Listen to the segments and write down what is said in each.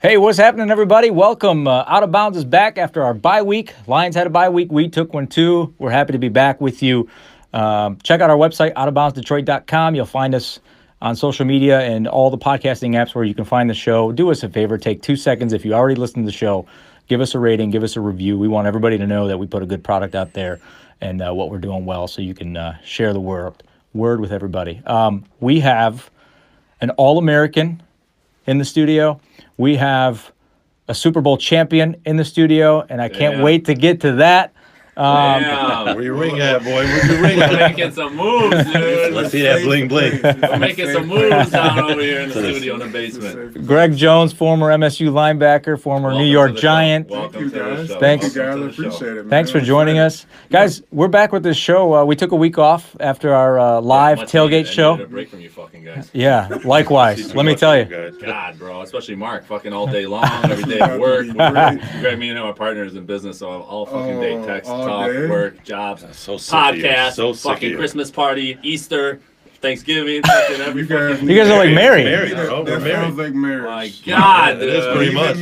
Hey, what's happening, everybody? Welcome. Outta Bounds is back after our bye week. Lions had a bye week. We took one too. We're happy to be back with you. Check out our website, outaboundsdetroit.com. You'll find us on social media and all the podcasting apps where you can find the show. Do us a favor. Take 2 seconds. If you already listened to the show, give us a rating, give us a review. We want everybody to know that we put a good product out there and what we're doing well, so you can share the word with everybody. We have an All-American in the studio. We have a Super Bowl champion in the studio, and I can't wait to get to that. Where your ring at, boy? Where's your ring at? We're making some moves, dude. Let's see that bling bling. We're making some moves down over here in the studio in the basement. Greg Jones, former MSU linebacker, former New York Giant. Welcome to the show. Thanks. Thank you, guys. I appreciate it, man. Thanks for joining us. Guys, we're back with this show. We took a week off after our live tailgate show. I needed a break from you fucking guys. Yeah, likewise. Let me tell you. God, bro, especially Mark, fucking all day long, every day at work. Greg, me and him are partners in business, so all fucking day text, talk, work, jobs, podcast, fucking Christmas party, Easter, Thanksgiving, fucking everything. You guys are like married. That sounds like marriage. My God, it is pretty much.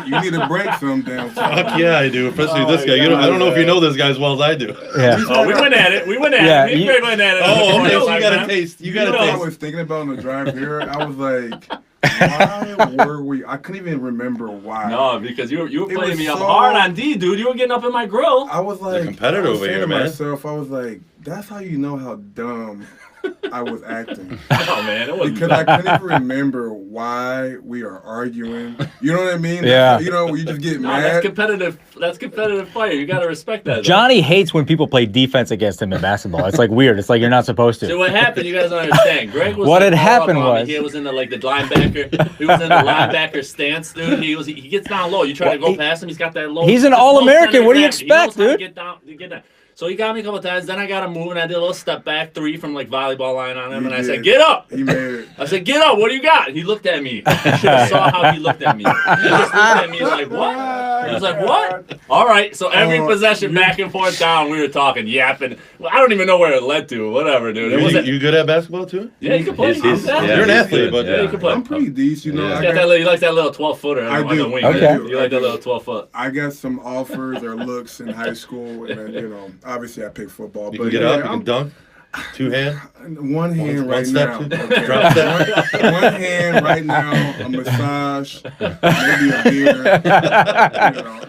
You need a break some damn time. Fuck yeah, I do. Especially this guy. I don't know if you know this guy as well as I do. Yeah. Oh, we went at it. Me and Greg went at it. Oh, okay. So you got a taste. You got a I taste. was thinking about on the drive here. I was like, why were we? I couldn't even remember why. No, because you were playing me up hard on D, dude. You were getting up in my grill. I was like, competitor over here, man. Myself, I was like, that's how you know how dumb I was acting. Oh man, it wasn't because I couldn't even remember why we are arguing. You know what I mean? Yeah. You know, you just get mad. That's competitive. That's competitive fire. You gotta respect that. Johnny hates when people play defense against him in basketball. It's like weird. It's like you're not supposed to. So what happened? You guys don't understand. Greg was. What had happened was he was in the linebacker. He was in the linebacker stance, dude. He gets down low. You try to go past him. He's got that low. He's an All-American. What do you expect, dude? Get down. So he got me a couple times. Then I got him moving. I did a little step back 3 from like volleyball line on him, and I said, "Get up." He made it. I said, "Get up. What do you got?" He looked at me. You should have saw how he looked at me. He just looked at me like, "What?" He was like, "What?" All right. So every possession, back and forth, down, we were talking, yapping. Well, I don't even know where it led to. Whatever, dude. You good at basketball too? Yeah, you can play. You're an athlete, but yeah, you can play. I'm pretty decent, you know. He likes that little 12-footer. I do. The wing. Okay. You like that little 12-foot. I got some offers or looks in high school, and you know, obviously I picked football. You but can get up. You can dunk. 2 hand. One hand right now. Okay. Drop step. One hand right now. A massage, maybe a beer. You know,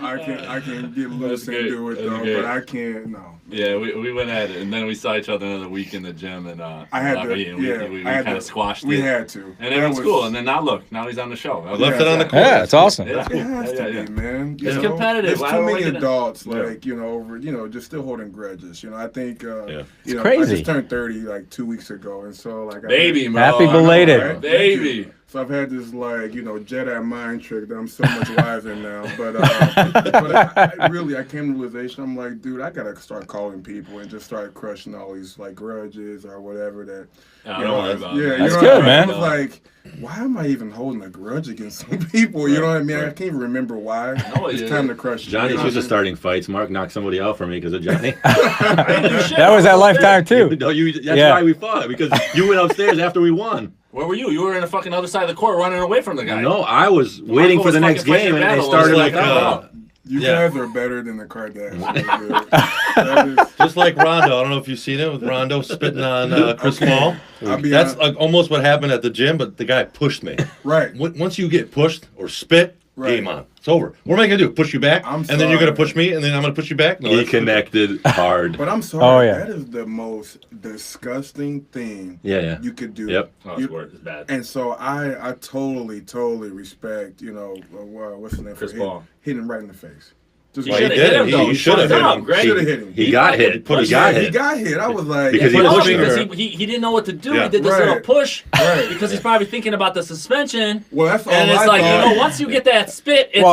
I can get loose and do it though, but I can't. No. Yeah, we went at it, and then we saw each other another week in the gym, and I had to. we kind of squashed it. We had to, and it was cool. And then now he's on the show. Left it on the court. Yeah, it's awesome. Yeah, It has to be, man. It's competitive. There's too many adults, like over, just still holding grudges. I think. It's crazy. I just turned 30 like 2 weeks ago, and so like. Baby, bro. Happy belated, right? Baby. So I've had this Jedi mind trick that I'm so much wiser now. But I came to the realization. I'm like, dude, I gotta start calling people and just start crushing all these like grudges or whatever that. Don't worry about it. Yeah, that's good, man. I was like, why am I even holding a grudge against some people? You know what I mean? I can't even remember why. It's time to crush. Johnny's used to starting fights. Mark knocked somebody out for me because of Johnny. That was at Lifetime too. That's why we fought, because you went upstairs after we won. Where were you? You were in the fucking other side of the court running away from the guy. No, I was waiting for the next game, and they started like You guys are better than the Kardashians. Just like Rondo. I don't know if you've seen it with Rondo spitting on Chris Paul. That's like almost what happened at the gym, but the guy pushed me. Right. Once you get pushed or spit, game on. It's over. What am I going to do? Push you back? And then you're going to push me, and then I'm going to push you back? No, he connected hard. But I'm sorry. That is the most disgusting thing you could do. Yep. It's bad. And so I totally respect, what's his name? Chris Paul. Hitting him right in the face. He should have hit him. He should have hit him. He got hit. He got hit. I was like... Because he didn't know what to do. He did this little push because he's probably thinking about the suspension. Well, that's all and it's like, once you get that spit, you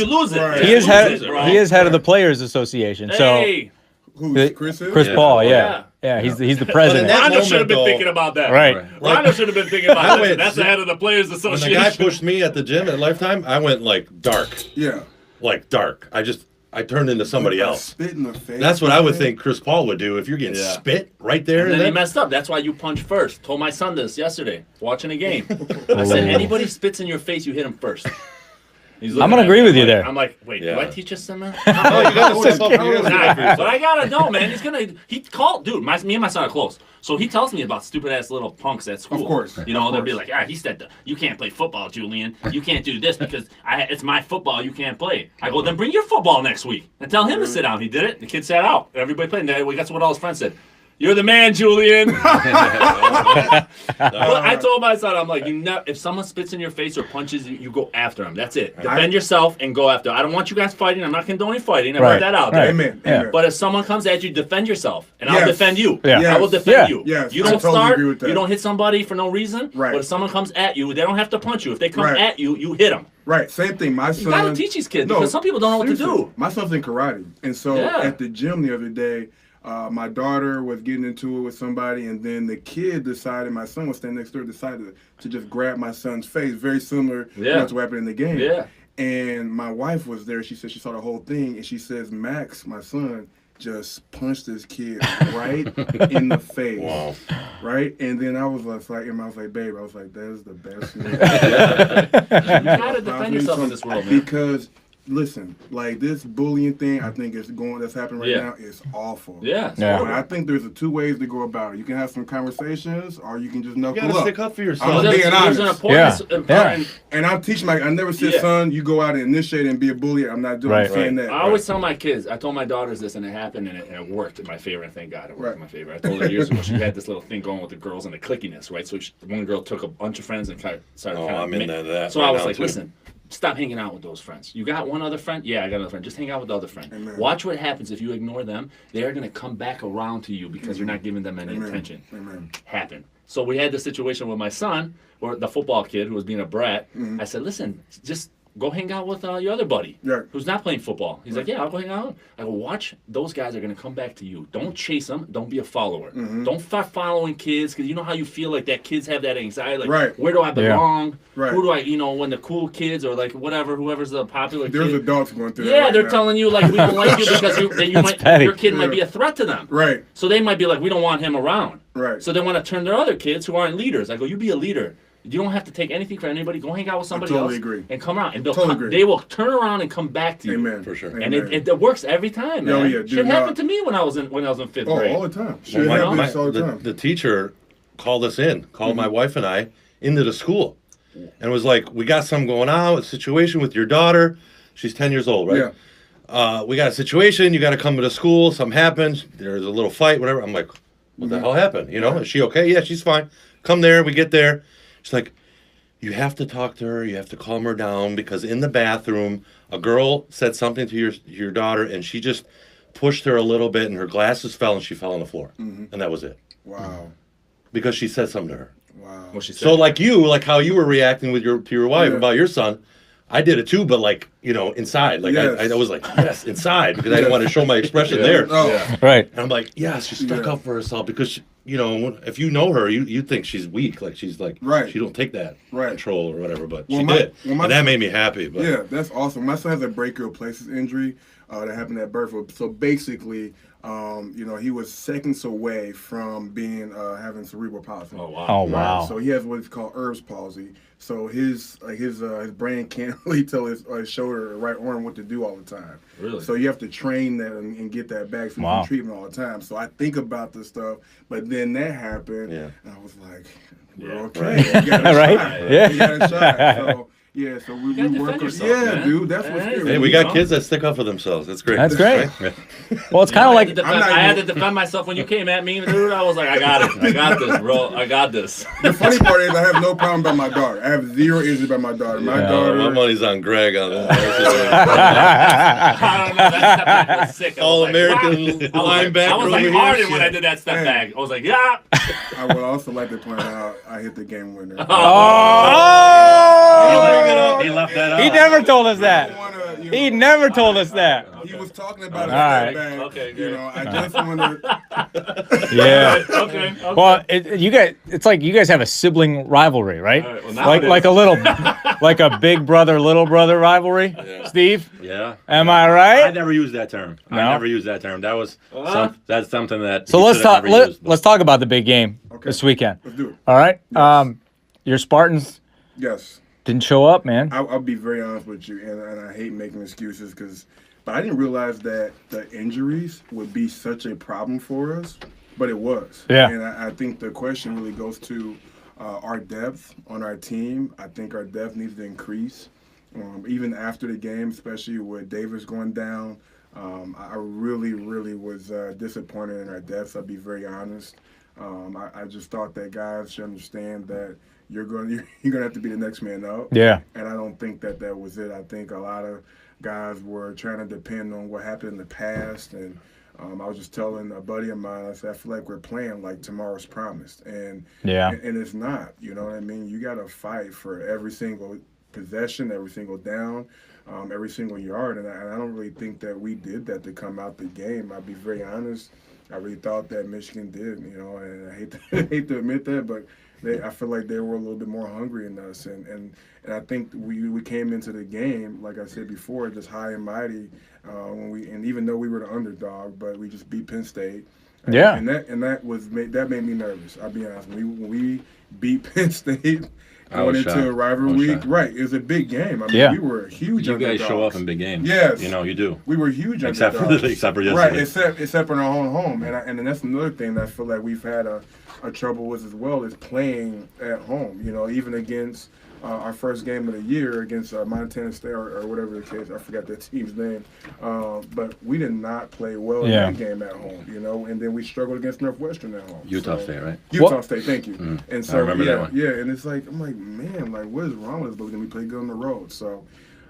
lose it. Right. He is head of the Players Association. Hey. So who's Chris? Chris Paul, yeah, he's the president. Rondo should have been thinking about that. Right. Rondo should have been thinking about that. That's the head of the Players Association. When the guy pushed me at the gym at Lifetime, I went like dark. Yeah. Like dark. I turned into somebody else. Spit in the face. That's what I would think Chris Paul would do if you're getting spit right there. And then he messed up. That's why you punch first. Told my son this yesterday, watching a game. I said, anybody spits in your face, you hit him first. I'm gonna agree with you there. I'm like, wait, do I teach your son that? Oh, you gotta step up. But I gotta know, man. He called, dude. Me and my son are close, so he tells me about stupid ass little punks at school. Of course, they'll be like, he said you can't play football, Julian. You can't do this because it's my football. You can't play. I go, then bring your football next week and tell him to sit down. He did it. The kid sat out. Everybody played. And that's what all his friends said. You're the man, Julian. I told my son, I'm like, if someone spits in your face or punches you, you go after him. That's it. Defend yourself and go after him. I don't want you guys fighting. I'm not condoning fighting. I put that out there. Amen. But if someone comes at you, defend yourself, and I'll defend you. Yeah. I will defend you. Yes. You don't totally start. agree with that. You don't hit somebody for no reason. Right. But if someone comes at you, they don't have to punch you. If they come at you, you hit them. Right, same thing. My son. You gotta teach these kids because some people don't know what to do. My son's in karate, and so at the gym the other day, my daughter was getting into it with somebody, and then the kid decided, my son was standing next door, decided to just grab my son's face, very similar to what happened in the game. Yeah. And my wife was there. She said she saw the whole thing, and she says, Max, my son, just punched this kid right in the face. Wow. Right? And then I was like, babe, that is the best news. You gotta defend yourself in this world, man. Because listen, like this bullying thing, I think that's happening right now is awful. Yeah. But I think there's two ways to go about it. You can have some conversations, or you can just knuckle up. You gotta stick up for yourself. I'm being honest. There's an important. And I teach I never said, son, you go out and initiate and be a bully. I'm not doing saying that. I always tell my kids, I told my daughters this, and it happened, and it worked in my favor. Thank God it worked in my favor. I told her years ago, she had this little thing going with the girls and the clickiness, right? So one girl took a bunch of friends and started I'm into that. So I was like, listen. Stop hanging out with those friends. You got one other friend? Yeah, I got another friend. Just hang out with the other friend. Amen. Watch what happens if you ignore them. They're going to come back around to you because you're not giving them any attention. Happen. So we had this situation with my son, or the football kid who was being a brat. I said, listen, just go hang out with your other buddy who's not playing football. He's like, yeah, I'll go hang out. I go, watch, those guys are going to come back to you. Don't chase them. Don't be a follower. Don't start following kids, because you know how you feel like that kids have that anxiety. Like, where do I belong? Who do I, when the cool kids or like whoever's the popular There's kid. adults going through that. Yeah, they're telling you like, we don't like you because your kid might be a threat to them. Right. So they might be like, we don't want him around. Right. So they want to turn their other kids who aren't leaders. I go, you be a leader. You don't have to take anything from anybody. Go hang out with somebody else and come around. And they will turn around and come back to you. Amen. For sure. And it works every time, man. Oh, yeah, Shit happened to me when I was in 5th grade. all the time. Shit happens all the time. The teacher called my wife and I into the school. And was like, we got something going on, a situation with your daughter. She's 10 years old, right? Yeah. We got a situation. You got to come to the school. Something happened. There's a little fight, whatever. I'm like, what the hell happened? Is she okay? Yeah, she's fine. Come there. We get there. She's like, you have to talk to her. You have to calm her down, because in the bathroom, a girl said something to your daughter, and she just pushed her a little bit, and her glasses fell, and she fell on the floor. And that was it. Wow. Because she said something to her. Wow. What she said. So like how you were reacting with to your wife about your son, I did it too, but like, inside. Like I was like, yes, inside, because I didn't want to show my expression there. Oh. Right. And I'm like, yes, she stuck up for herself, because if you know her, you think she's weak, like she's like, she don't take that control or whatever, but she did, and that made me happy. But. Yeah, that's awesome. My son has a brachial plexus injury that happened at birth. So basically, he was seconds away from being having cerebral palsy. Oh wow! Oh wow! So he has what is called Erb's palsy. So his brain can't really tell his shoulder or right arm what to do all the time. Really? So you have to train that and get that back from treatment all the time. So I think about this stuff, but then that happened, and I was like, we're okay. You got a shot. Yeah. You got a shot. So, yeah, so we work. Dude, that's what's good. Hey, we got kids that stick up for themselves. That's great. That's great. Right? Well, it's kind of like I had to defend myself when you came at me, dude. I was like, I got it. I got this, bro. I got this. The funny part is I have no problem about my daughter. I have zero issues about my daughter. My daughter. My money's on Greg on that. I don't know. That step back was sick. All-American linebacker. I was like Harden when I did that step back. I was like, yeah. I would also like to point out I hit the game winner. He left that out. He never told us that. He never told us that. He was talking about it. Right. Okay, good. I just want to. Yeah. Okay. Well, it's like you guys have a sibling rivalry, right? All right, well, now like a little, like a big brother, little brother rivalry. Yeah. Steve, Yeah. am I I right? never used that term. No? I never used that term. That was that's something that. So he let's should have talk. never used, but- Let's talk about the big game this weekend. Let's do it. All right. Your Spartans Yes. Didn't show up, man. I'll be very honest with you, and I hate making excuses but I didn't realize that the injuries would be such a problem for us, but it was. Yeah. And I think the question really goes to our depth on our team. I think our depth needs to increase. Even after the game, especially with Davis going down, I really, really was disappointed in our depth. I'll be very honest. I just thought that guys should understand that you're gonna have to be the next man up. Yeah. And I don't think that was it. I think a lot of guys were trying to depend on what happened in the past. And I was just telling a buddy of mine, I said, I feel like we're playing like tomorrow's promised. And it's not. You know what I mean? You got to fight for every single possession, every single down, every single yard. And I don't really think that we did that to come out the game. I'll be very honest. I really thought that Michigan did, and I hate to admit that, but I feel like they were a little bit more hungry than us. And I think we came into the game, like I said before, just high and mighty. And even though we were the underdog, but we just beat Penn State. Yeah. And that made me nervous. I'll be honest. When we beat Penn State going into a rivalry week, right? It was a big game. I mean, we were huge. You underdogs. guys show up in big games. Yes, you do. We were huge except underdogs. except for yesterday. Right, except in our own home, and then that's another thing that I feel like we've had a trouble with as well is playing at home. Even against our first game of the year against Montana State or whatever the case. I forgot that team's name, but we did not play well in that game at home. And then we struggled against Northwestern at home. Utah State, right? Utah State, thank you. And so I remember that one. Yeah, and it's like I'm like, man, like what is wrong with us? But then we played good on the road, so.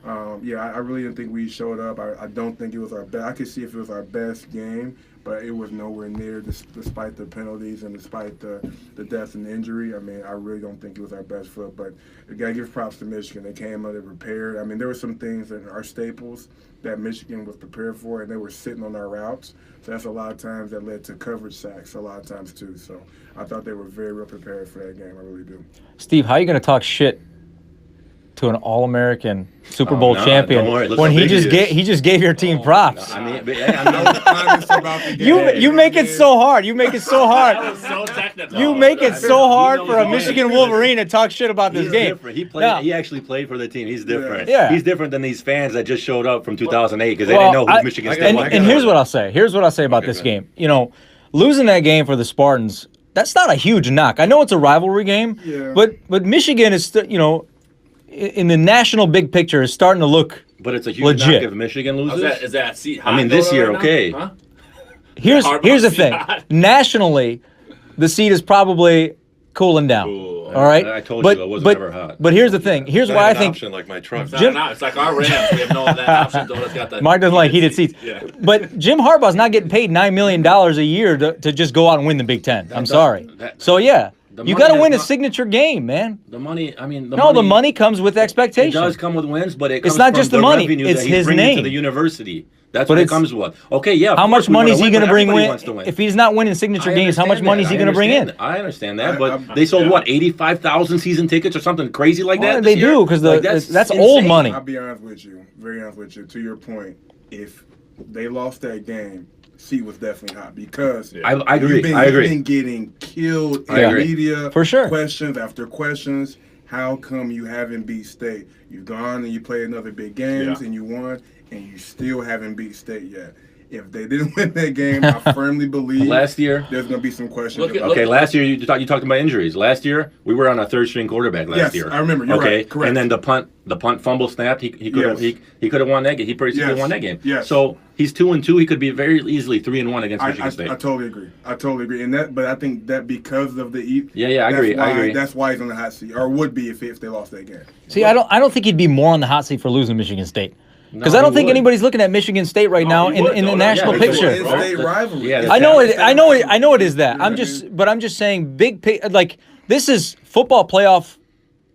I really didn't think we showed up. I don't think it was our best. I could see if it was our best game, but it was nowhere near, despite the penalties and despite the deaths and the injury. I mean, I really don't think it was our best foot. But you got to give props to Michigan. They came out, they prepared. I mean, there were some things in our staples that Michigan was prepared for, and they were sitting on our routes. So that's a lot of times that led to coverage sacks a lot of times too. So I thought they were very well prepared for that game. I really do. Steve, how are you going to talk shit to an All-American Super Bowl champion when he just gave your team props? I mean, you make it so hard. You make it so hard. That was so technical. You make it so hard for a Michigan Wolverine to talk shit about this game. Different. He played. He actually played for the team. He's different. Yeah. He's different than these fans that just showed up from 2008 because they didn't know who Michigan State was. And here's what I'll say. Here's what I'll say about this game. Losing that game for the Spartans, that's not a huge knock. I know it's a rivalry game, but Michigan is still, in the national big picture, is starting to look But it's a huge legit. knock if Michigan loses. Is that seat hot? I mean, this year, right okay. Huh? Here's the thing. Nationally, the seat is probably cooling down. Cool. All right. I told you it wasn't ever hot. But here's the thing. Here's why I think option like my truck. It's like our Rams. We have no that option. Though it's got the Mark doesn't like heated seats. Yeah. But Jim Harbaugh's not getting paid $9 million a year to just go out and win the Big Ten. I'm sorry. So yeah. You got to win a signature game, man. The money, I mean, the money comes with expectation. It does come with wins, but it's not just the money; revenue it's that his he's bringing name to the university. That's what it comes with. Okay, yeah. How much money is he going to bring win? If he's not winning signature games? How much money is he going to bring in? I understand that, but they sold 85,000 season tickets or something crazy like that. They do because that's old money. I'll be honest with you, very honest with you. To your point, if they lost that game, seat was definitely hot because I agree. You've been getting killed in media for sure. Questions after questions. How come you haven't beat State? You've gone and you played another big games and you won, and you still haven't beat State yet. If they didn't win that game, I firmly believe last year there's going to be some questions. Last year you talked about injuries. Last year we were on a third string quarterback. Last year, I remember. You're right. Correct. And then the punt fumble snapped. He could have won that game. He pretty much won that game. Yes. So he's 2-2. He could be very easily 3-1 against Michigan State. I totally agree. But I think that because of the I agree. That's why he's on the hot seat, or would be if they lost that game. See, I don't think he'd be more on the hot seat for losing Michigan State. Because I don't think anybody's looking at Michigan State right now in the national picture. It's state rivalry. Yeah, I know it is that. I'm just saying like this is football playoff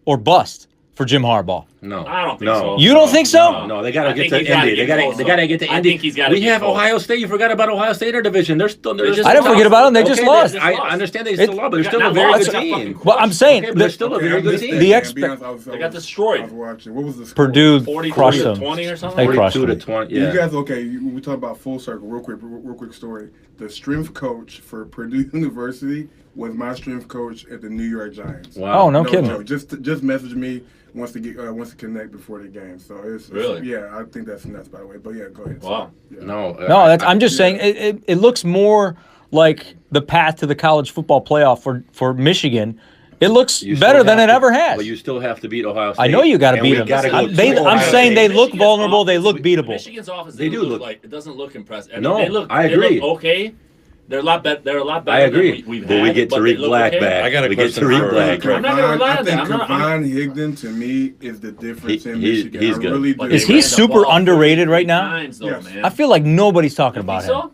or bust for Jim Harbaugh. No, I don't think so. You don't think so? No, they gotta get to Indy. They gotta get to Indy. I think he's gotta. We have Ohio State. You forgot about Ohio State in our division. They're still. I didn't forget about them. They just lost. I understand they still lost, but they're still a very good team. Well, I'm saying they're still a very good team. They got destroyed. I was watching. What was the score? Purdue 42 crushed to them. 20 or something. They crushed 42 them. to 20. You Yeah. guys, we talk about full circle. Real quick story. The strength coach for Purdue University was my strength coach at the New York Giants. Wow. Oh, no kidding. Joke. Just message me wants to connect before the game. So it's Really, yeah, I think that's nuts, by the way. But yeah, go ahead. Wow. Yeah. No, I'm just saying it looks more like the path to the college football playoff for Michigan. It looks better than it ever has. But you still have to beat Ohio State. I know you got to beat them. I'm saying they look vulnerable. They look beatable. Michigan's offense, They do look like it doesn't look impressive. I mean, mean, I agree. They look okay. They're a lot better. I agree. We've but had, we get Tariq Black back. I got a question for Tariq I'm not gonna rely I on think that. Kevon Higdon to me is the difference in Michigan. He's I good. really do. Is he super underrated right now? Yes. Man. I feel like nobody's talking about him. So?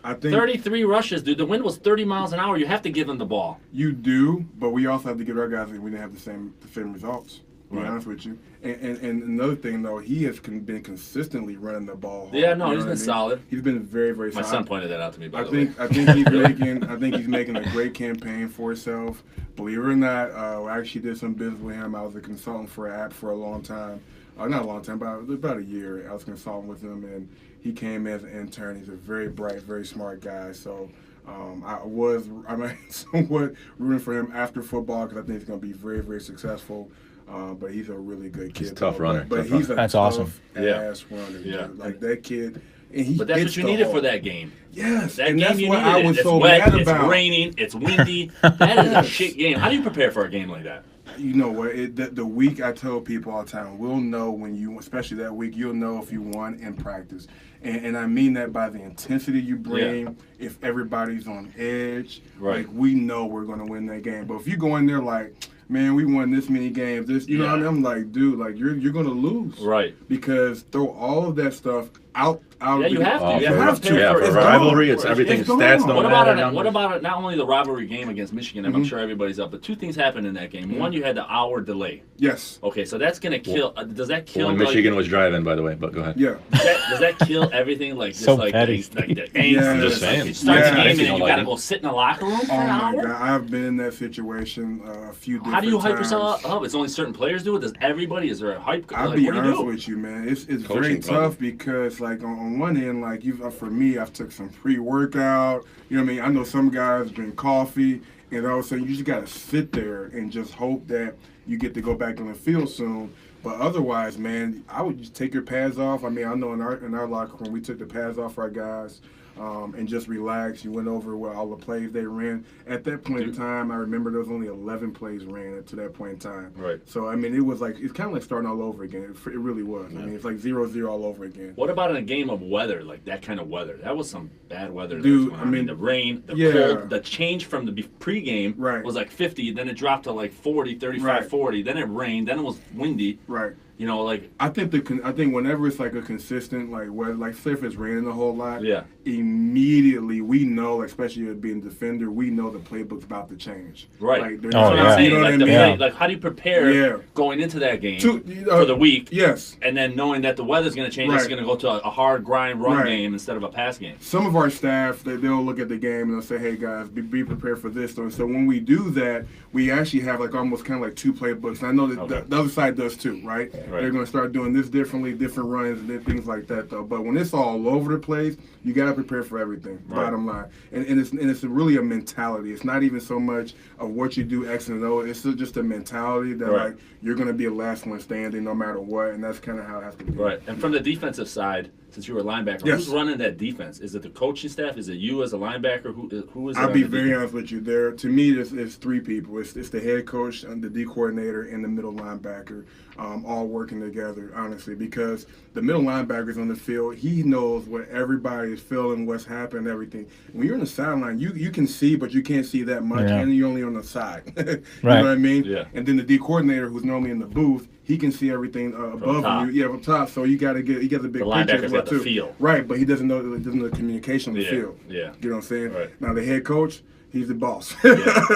I think 33 rushes, dude. The wind was 30 miles an hour. You have to give him the ball. you do, but we also have to give our guys that we didn't have the same results. To be honest with you, and another thing though, he has been consistently running the ball hard, Yeah, no, you he's know been what I mean? solid. He's been very, very My solid. son pointed that out to me. By I the way, think he's making a great campaign for himself. Believe it or not, I actually did some business with him. I was a consultant for an app for a long time. Not a long time, but about a year. I was consulting with him, and he came as an intern. He's a very bright, very smart guy. So I'm somewhat rooting for him after football because I think he's going to be very, very successful. But he's a really good kid. He's a tough runner. But he's a That's tough awesome. ass runner. Yeah. Dude. Like that kid. And he but that's hits what you the needed hole. for that game. Yes, That and game that's you what needed. I was It's so wet, mad about. It's raining. It's windy. That is a shit game. How do you prepare for a game like that? You know what? The week I tell people all the time, we'll know when you, especially that week, you'll know if you won in practice. And I mean that by the intensity you bring, if everybody's on edge. Right. Like, we know we're going to win that game. But if you go in there like, man, we won this many games, you know what I mean? I'm like, dude, like, you're going to lose. Right. Because throw all of that stuff out. Yeah, you have to. You have have to. to. Yeah, for It's rivalry, gone. it's everything. It's Stats gone. don't What matter. about it? What about it? Not only the rivalry game against Michigan, I'm sure everybody's up, but two things happened in that game. One, you had the hour delay. Yes. Okay, so that's gonna kill. Does that kill? When Michigan was driving, by the way, but go ahead. Yeah. Does that kill everything? Like just So like petty. the angst. Yeah. I'm just saying. You start the Yeah. game and then don't you like gotta it. go sit in a locker room for Oh an my hour. God, I've been in that situation a few different times. How do you hype yourself up? It's only certain players do it. Does everybody? Is there a hype? I'll Like, be what do you honest do? with you, man. It's very Coaching tough problem. because, like, on one end, like, for me, I've took some pre-workout. You know what I mean? I know some guys drink coffee, and all of a sudden you just got to sit there and just hope that you get to go back on the field soon. But otherwise, man, I would just take your pads off. I mean, I know in our locker room, we took the pads off for our guys. And just relax. You went over what all the plays they ran. At that point in time, I remember there was only 11 plays ran to that point in time. Right. So, I mean, it was like, it's kind of like starting all over again. It really was. I mean, it's like 0-0 all over again. What about in a game of weather, like that kind of weather? That was some bad weather. that Dude, was going I on. mean, the rain, the yeah. cold, the change from the pregame Right. was like 50, then it dropped to like 40, 35, Right. 40. Then it rained, then it was windy. Right. You know, like I think whenever it's like a consistent, like weather, like say if it's raining a whole lot, Yeah. immediately we know, especially being a defender, we know the playbook's about to change. Right. Like, they're Oh, not- that's what yeah. I'm saying. You know Like, what I the mean? play, like how do you prepare Yeah. going into that game To- for the week? Yes. And then knowing that the weather's going to change, it's Right. going to go to a hard grind run Right. game instead of a pass game. Some of our staff, they'll look at the game and they'll say, hey guys, be prepared for this. So when we do that, we actually have like almost kind of like two playbooks. And I know that Okay. the other side does too, right? They're going to start doing this differently, different runs and things like that though. But when it's all over the place, you got to prepare for everything, Right. bottom line. And it's really a mentality. It's not even so much of what you do X and O. It's just a mentality that Right. like you're going to be the last one standing no matter what. And that's kind of how it has to be. Right. And from the defensive side, since you were a linebacker, Yes. who's running that defense? Is it the coaching staff? Is it you as a linebacker? Who is it? I'll on be the very defense? honest with you. To me, it's three people. It's the head coach, and the D coordinator, and the middle linebacker, all working together, honestly, because the middle linebacker is on the field. He knows what everybody is feeling, what's happening, everything. When you're on the sideline, you can see, but you can't see that much, Yeah. and you're only on the side. You Right. know what I mean? Yeah. And then the D coordinator, who's normally in the booth, he can see everything above top. you. Yeah, from top. So he got a big The picture as linebacker's well got the too. feel. Right, but he doesn't know the communication on the Yeah, field. yeah. You know what I'm saying? Right. Now the head coach, he's the boss.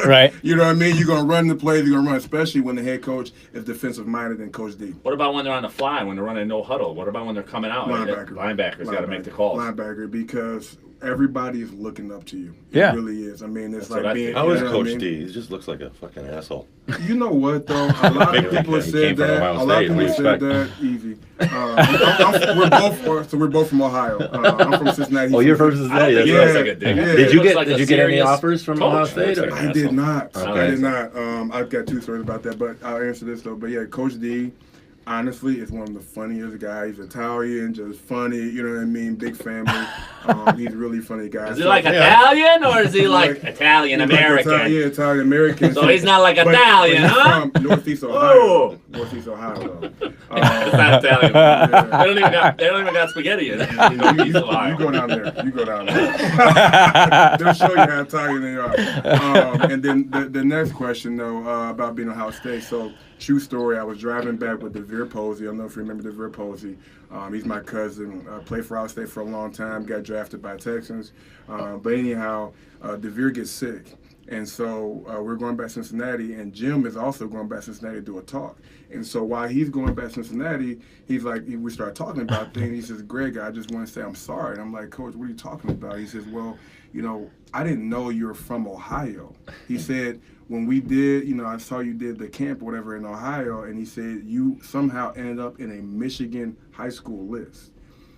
Right. You know what I mean? You're gonna run the plays. You're gonna run, especially when the head coach is defensive minded than Coach D. What about when they're on the fly, when they're running no huddle? What about when they're coming out? Linebacker. Linebackers got to make the calls. Linebacker, because everybody is looking up to you. It really is. I mean, it's That's like being. How is Coach D? He just looks like a fucking asshole. You know what though? A lot of people have said that. A lot of people said that. Easy. We're both from Ohio. I'm from Cincinnati. Oh, you're from Cincinnati. Yeah. Did you get any offers from Ohio State? I did not. I did not. I've got 2 stories about that, but I'll answer this though. But yeah, Coach D. Honestly, is one of the funniest guys. He's Italian, just funny. You know what I mean? Big family. He's a really funny guy. Is he like Italian or is he like Italian American? Italian American. So he's not like Italian, huh? From Northeast Ohio. Northeast Ohio. It's not Italian. They don't even got spaghetti in it. You go down there. They'll show you how Italian they are. And then the next question though about being Ohio State. So. True story, I was driving back with DeVere Posey. I don't know if you remember DeVere Posey. He's my cousin. Played for Ohio State for a long time, got drafted by Texans. But anyhow, DeVere gets sick. And so we're going back to Cincinnati, and Jim is also going back to Cincinnati to do a talk. And so while he's going back to Cincinnati, he's like, we start talking about things. He says, Greg, I just want to say I'm sorry. And I'm like, Coach, what are you talking about? He says, well, I didn't know you were from Ohio. He said, when we did, I saw you did the camp or whatever in Ohio, and he said you somehow ended up in a Michigan high school list.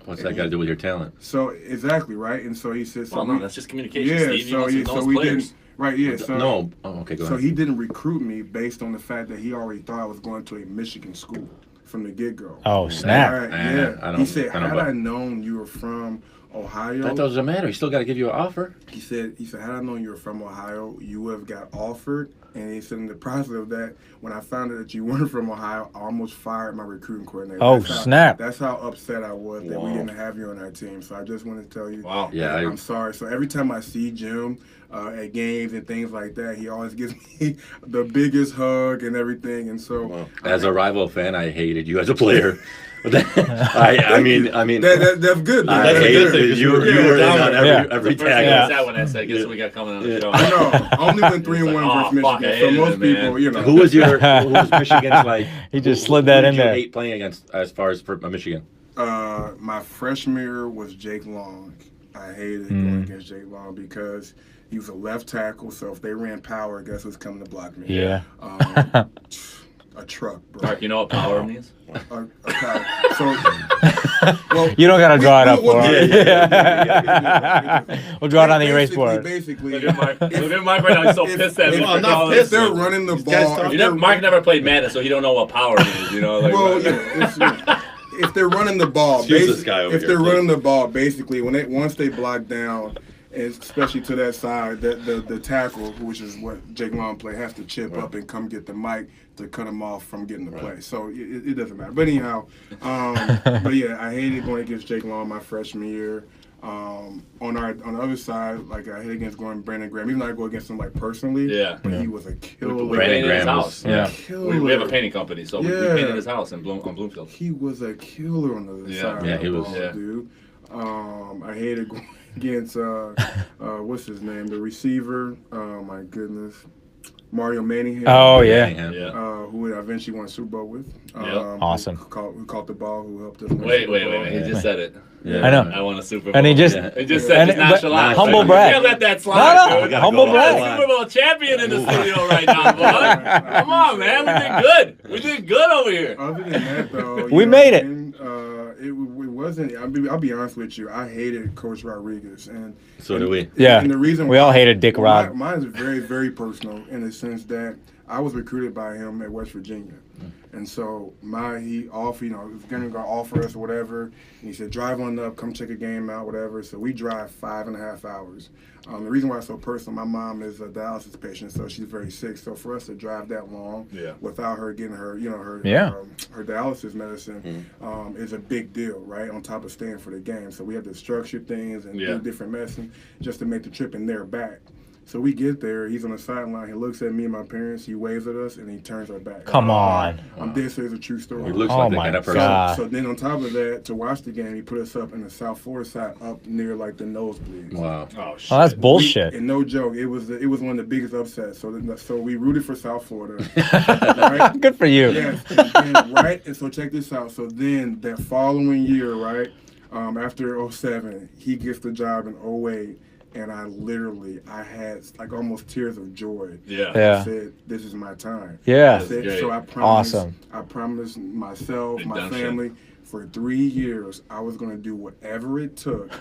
What's that got to do with your talent? So, exactly, right? And so he said, no, that's just communication, Steve. So we didn't, right, yeah. So, no, okay, go ahead. So he didn't recruit me based on the fact that he already thought I was going to a Michigan school from the get-go. Oh, snap. Right, yeah. He said, had I known you were from Ohio. That doesn't matter. He still got to give you an offer. He said, had I known you were from Ohio, you would have got offered. And he said, in the process of that, when I found out that you weren't from Ohio, I almost fired my recruiting coordinator. Oh, snap. That's how upset I was that we didn't have you on our team. So I just wanted to tell you, yeah, I'm sorry. So every time I see Jim at games and things like that, he always gives me the biggest hug and everything. And so, as a rival fan, I hated you as a player. I mean, that's good. I hated you were in on every tag. That's that one I said. Guess what we got coming on the show. I know. I only went 3-1 versus Michigan. So most people, Who was Michigan's like? He just slid that in there. Who did you hate playing against as far as for Michigan? My freshman year was Jake Long. I hated going against Jake Long because he was a left tackle. So if they ran power, guess who's coming to block me? Yeah. A truck, bro. Mark, you know what power means? So, you don't gotta draw it up for him. We'll draw it on the erase board. Basically, look at Mark. Look at Mark right now. He's so pissed at me. If they're running the ball, Mark never played Madden, so he don't know what power means. If they're running the ball, running the ball, basically, once they block down. And especially to that side, the tackle, which is what Jake Long play, has to chip up and come get the mic to cut him off from getting the play. So it doesn't matter. But anyhow, but yeah, I hated going against Jake Long my freshman year. On the other side, like I hate against going Brandon Graham. Even though I go against him like personally, but he was a killer. We painted his house. We have a painting company, so we painted his house on Bloomfield. He was a killer on the other side. Yeah, he was. Dude. I hated going against what's his name, the receiver. Oh my goodness, Mario Manning. Oh yeah. Who I eventually won a Super Bowl with. Awesome. Who caught the ball? Who helped us? Wait. He just said it. Yeah. I know. I won a Super Bowl. And he just said just nonchalant. Humble brag. You can't let that slide. No, humble brag. Super Bowl champion in the studio right now, boy. Come on, man. We did good over here. Other than that, though, we made it. It wasn't. I'll be honest with you. I hated Coach Rodriguez, and so did we. Yeah. And the reason we all hated Dick Rod. Mine is very, very personal in the sense that I was recruited by him at West Virginia, and so he offered, was going to offer us or whatever, and he said, drive on up, come check a game out, whatever. So we drive 5.5 hours. The reason why it's so personal, my mom is a dialysis patient, so she's very sick. So for us to drive that long without her getting her, her dialysis medicine is a big deal, right? On top of staying for the game, so we had to structure things and do different medicine just to make the trip and they're back. So we get there, he's on the sideline, he looks at me and my parents, he waves at us, and he turns our back. Come on. I'm dead serious, it's a true story. He looks like the kind of person. So then on top of that, to watch the game, he put us up in the South Florida side, up near like the nosebleeds. Wow. Oh, shit. Oh, that's bullshit. And no joke, it was one of the biggest upsets. So we rooted for South Florida. Right? Good for you. Yes. And so check this out. So then that following year, right? After 07, he gets the job in 08. And I had like almost tears of joy. Yeah. I said, "This is my time." Yeah. I said, so I promised. Awesome. I promised myself, my Redemption. family, for 3 years, I was going to do whatever it took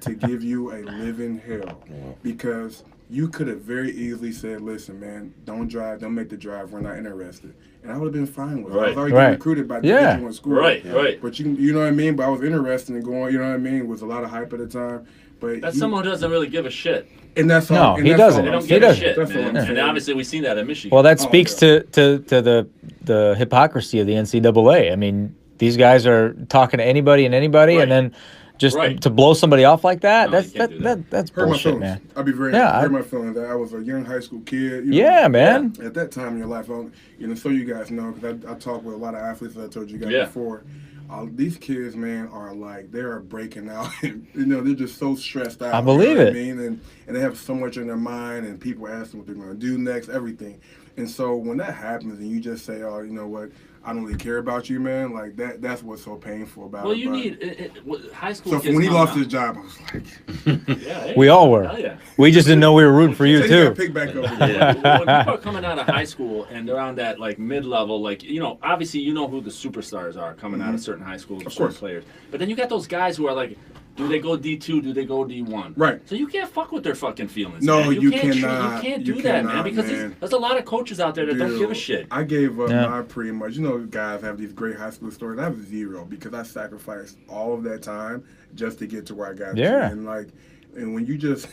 to give you a living hell, because you could have very easily said, "Listen, man, don't drive. Don't make the drive. We're not interested." And I would have been fine with it. I was already getting recruited by Division I school. Right. But you know what I mean. But I was interested in going. You know what I mean. It was a lot of hype at the time. But That's someone who doesn't really give a shit. And that's all. No, he doesn't. They don't He give a doesn't. shit, That's man. all I'm saying. And obviously we seen that in Michigan. Well, that speaks to the hypocrisy of the NCAA. I mean, these guys are talking to anybody and anybody, and then just to blow somebody off like that, No, that's Hurt bullshit, my man. I'll be very hurt my feelings. That I was a young high school kid. You know, Man. At that time in your life, so you guys know, because I talk with a lot of athletes that I told you guys before. These kids, man, are like, they are breaking out. They're just so stressed out. I believe it. I mean, and they have so much in their mind, and people ask them what they're going to do next, everything. And so when that happens, and you just say, "Oh, you know what? I don't really care about you, man." Like that's what's so painful about it. Well, you need high school. So kids when he lost out. his job, I was like, We all were. We just didn't know we were rooting for you too. Pick back up. When people are coming out of high school and they're on that like mid-level, like obviously who the superstars are coming out of certain high schools, of course, players. But then you got those guys who are like, do they go D2? Do they go D1? Right. So you can't fuck with their fucking feelings. No, man. you cannot. You can't do that, man. cannot, Because there's a lot of coaches out there that don't give a shit. I gave up my pretty much. Guys have these great high school stories. I have zero because I sacrificed all of that time just to get to where I got to. And when you just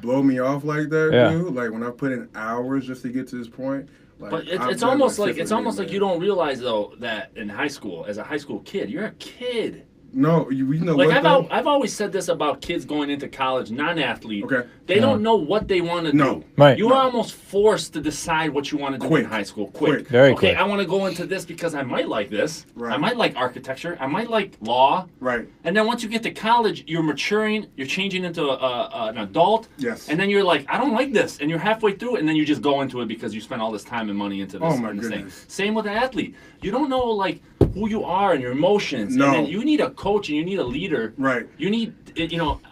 blow me off like that, dude, like when I put in hours just to get to this point. Like, but it's almost like you don't realize though that in high school, as a high school kid, you're a kid. No, you know like what? I've always said this about kids going into college, non-athlete. Okay. They don't know what they want to do. Right. You are almost forced to decide what you want to do in high school. Quick. Very okay, quick. I want to go into this because I might like this. Right. I might like architecture. I might like law. Right. And then once you get to college, you're maturing. You're changing into an adult. Yes. And then you're like, I don't like this. And you're halfway through it, and then you just go into it because you spent all this time and money into this. Oh, my goodness. Thing. Same with an athlete. You don't know, like, who you are and your emotions. No. And then you need a coach and you need a leader. Right. You need,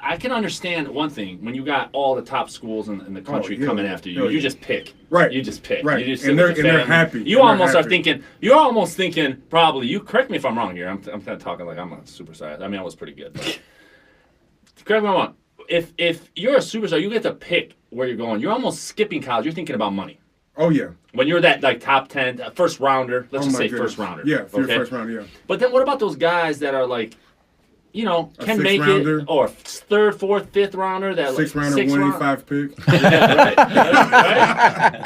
I can understand one thing. When you got all the top schools in the country coming after you, you just pick. Right. You just pick. Right. You just and they're happy. You almost are thinking, you're almost thinking, probably, you correct me if I'm wrong here. I'm kind of talking like I'm a superstar. I mean, I was pretty good. But correct me if I'm wrong. If you're a superstar, you get to pick where you're going. You're almost skipping college. You're thinking about money. Oh, yeah. When you're that like top 10, first rounder, let's just say goodness. first rounder. Yeah, first rounder, yeah. But then what about those guys that are like, can make rounder. it, or third, fourth, fifth rounder that Sixth like rounder, 185 pick. right?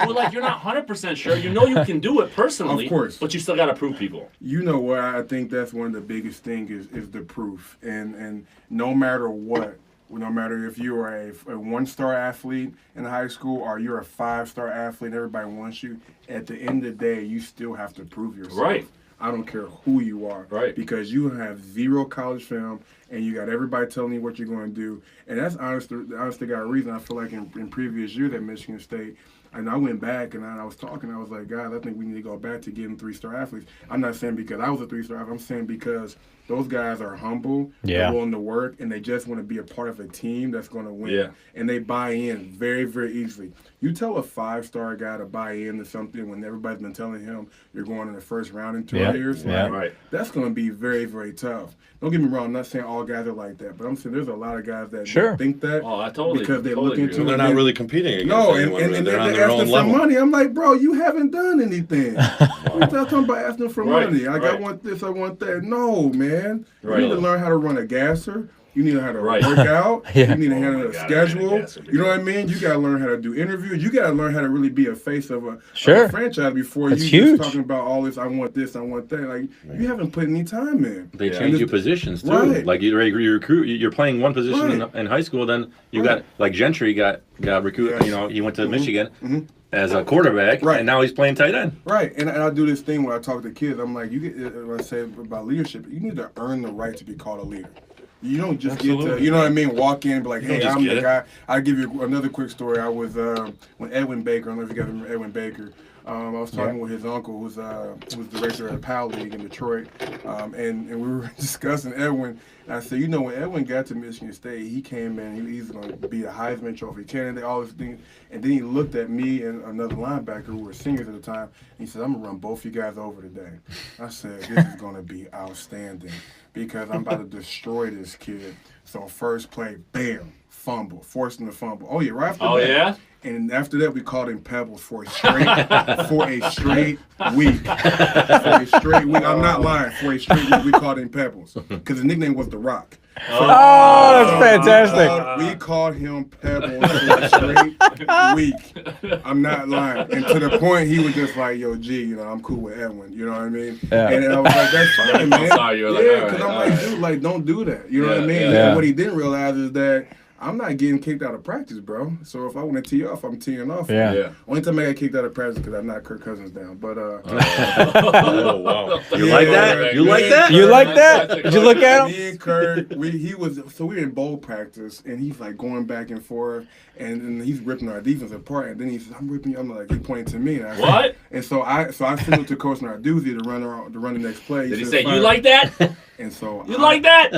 Well, like you're not 100% sure. You know you can do it personally, Of course. but you still got to prove people. You know what? I think that's one of the biggest things is the proof. And no matter what, no matter if you are a one-star athlete in high school or you're a five-star athlete, everybody wants you, at the end of the day, you still have to prove yourself. Right. I don't care who you are. Right. Because you have zero college film and you got everybody telling you what you're going to do. And that's honestly got a reason. I feel like in previous years at Michigan State, and I went back and I was talking, I was like, guys, I think we need to go back to getting three-star athletes. I'm not saying because I was a three-star athlete. I'm saying because those guys are humble, they're willing to work, and they just want to be a part of a team that's going to win. Yeah. And they buy in very, very easily. You tell a five-star guy to buy into something when everybody's been telling him you're going in the first round in 2 years. Right. That's going to be very, very tough. Don't get me wrong. I'm not saying all guys are like that, but I'm saying there's a lot of guys that think that Oh, I totally because they totally look into agree. it. They're not really competing against No, anyone. and They're on they're their own asking for level. money. I'm like, bro, you haven't done anything. We're talking about asking for money. Like, I want this, I want that. No, man. You need to learn how to run a gasser. You need to know how to work out. You need to handle a schedule. You know what I mean? You got to learn how to do interviews. You got to learn how to really be a face of a franchise before you just talking about all this, I want this, I want that. Like, you haven't put any time in. They change you positions, too. Right. Like, you recruit, you're playing one position in high school, then you got, like, Gentry got recruited, he went to Michigan. As a quarterback, and now he's playing tight end. Right, and I do this thing where I talk to kids. I'm like, when I say about leadership, you need to earn the right to be called a leader. You don't just get to, you know what I mean, walk in and be like, hey, I'm the guy. I'll give you another quick story. I was, when Edwin Baker, I don't know if you guys remember Edwin Baker, I was talking with his uncle, who's the director of the Powell League in Detroit, and we were discussing Edwin. And I said, you know, when Edwin got to Michigan State, he came in, he's going to be a Heisman Trophy candidate, all these things. And then he looked at me and another linebacker who were seniors at the time, and he said, I'm going to run both you guys over today. I said, this is going to be outstanding because I'm about to destroy this kid. So first play, bam, fumble, forcing the fumble. Oh, yeah, right after that. Oh, yeah? And after that, we called him Pebbles for a straight week. I'm not lying. For a straight week, we called him Pebbles because his nickname was The Rock. That's fantastic. We called him Pebbles for a straight week. I'm not lying. And to the point, he was just like, yo, G, you know, I'm cool with Edwin. You know what I mean? Yeah. And I was like, that's fine, man. I'm sorry. You were like, yeah, because I'm like, dude, like, don't do that. You know what I mean? Yeah. And what he didn't realize is that I'm not getting kicked out of practice, bro. So if I want to tee off, I'm teeing off. Yeah. Only time I got kicked out of practice because I'm not Kirk Cousins down. But Oh, wow. You Yeah, like that? You like that? You like that? Did you look at him? me and Kirk, we were in bowl practice, and he's like going back and forth, and he's ripping our defense apart. And then he says, "I'm ripping you." I'm like, he pointed to me. And I What? And so I sent it to Coach Narduzzi to run the next play. Did he said, say, "Fine." you like that? And so You like that?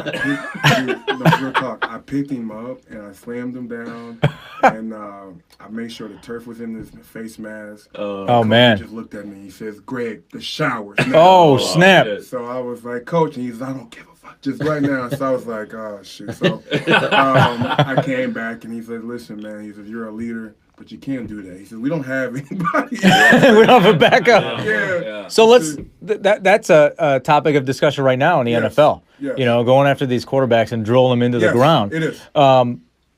Real talk. I picked him up and I slammed him down, and I made sure the turf was in his face mask. Oh, man. He just looked at me. He says, "Greg, the showers." Oh, snap. shit. So I was like, "Coach," and he's like, "I don't give a fuck, just right now." So I was like, "Oh shit." So I came back and he said, "Listen, man," he said, "you're a leader, but you can't do that." He said, "We don't have anybody." We don't have a backup. Yeah. So that's a topic of discussion right now in the Yes. NFL. Yes. You know, going after these quarterbacks and drilling them into the Yes, ground. it is.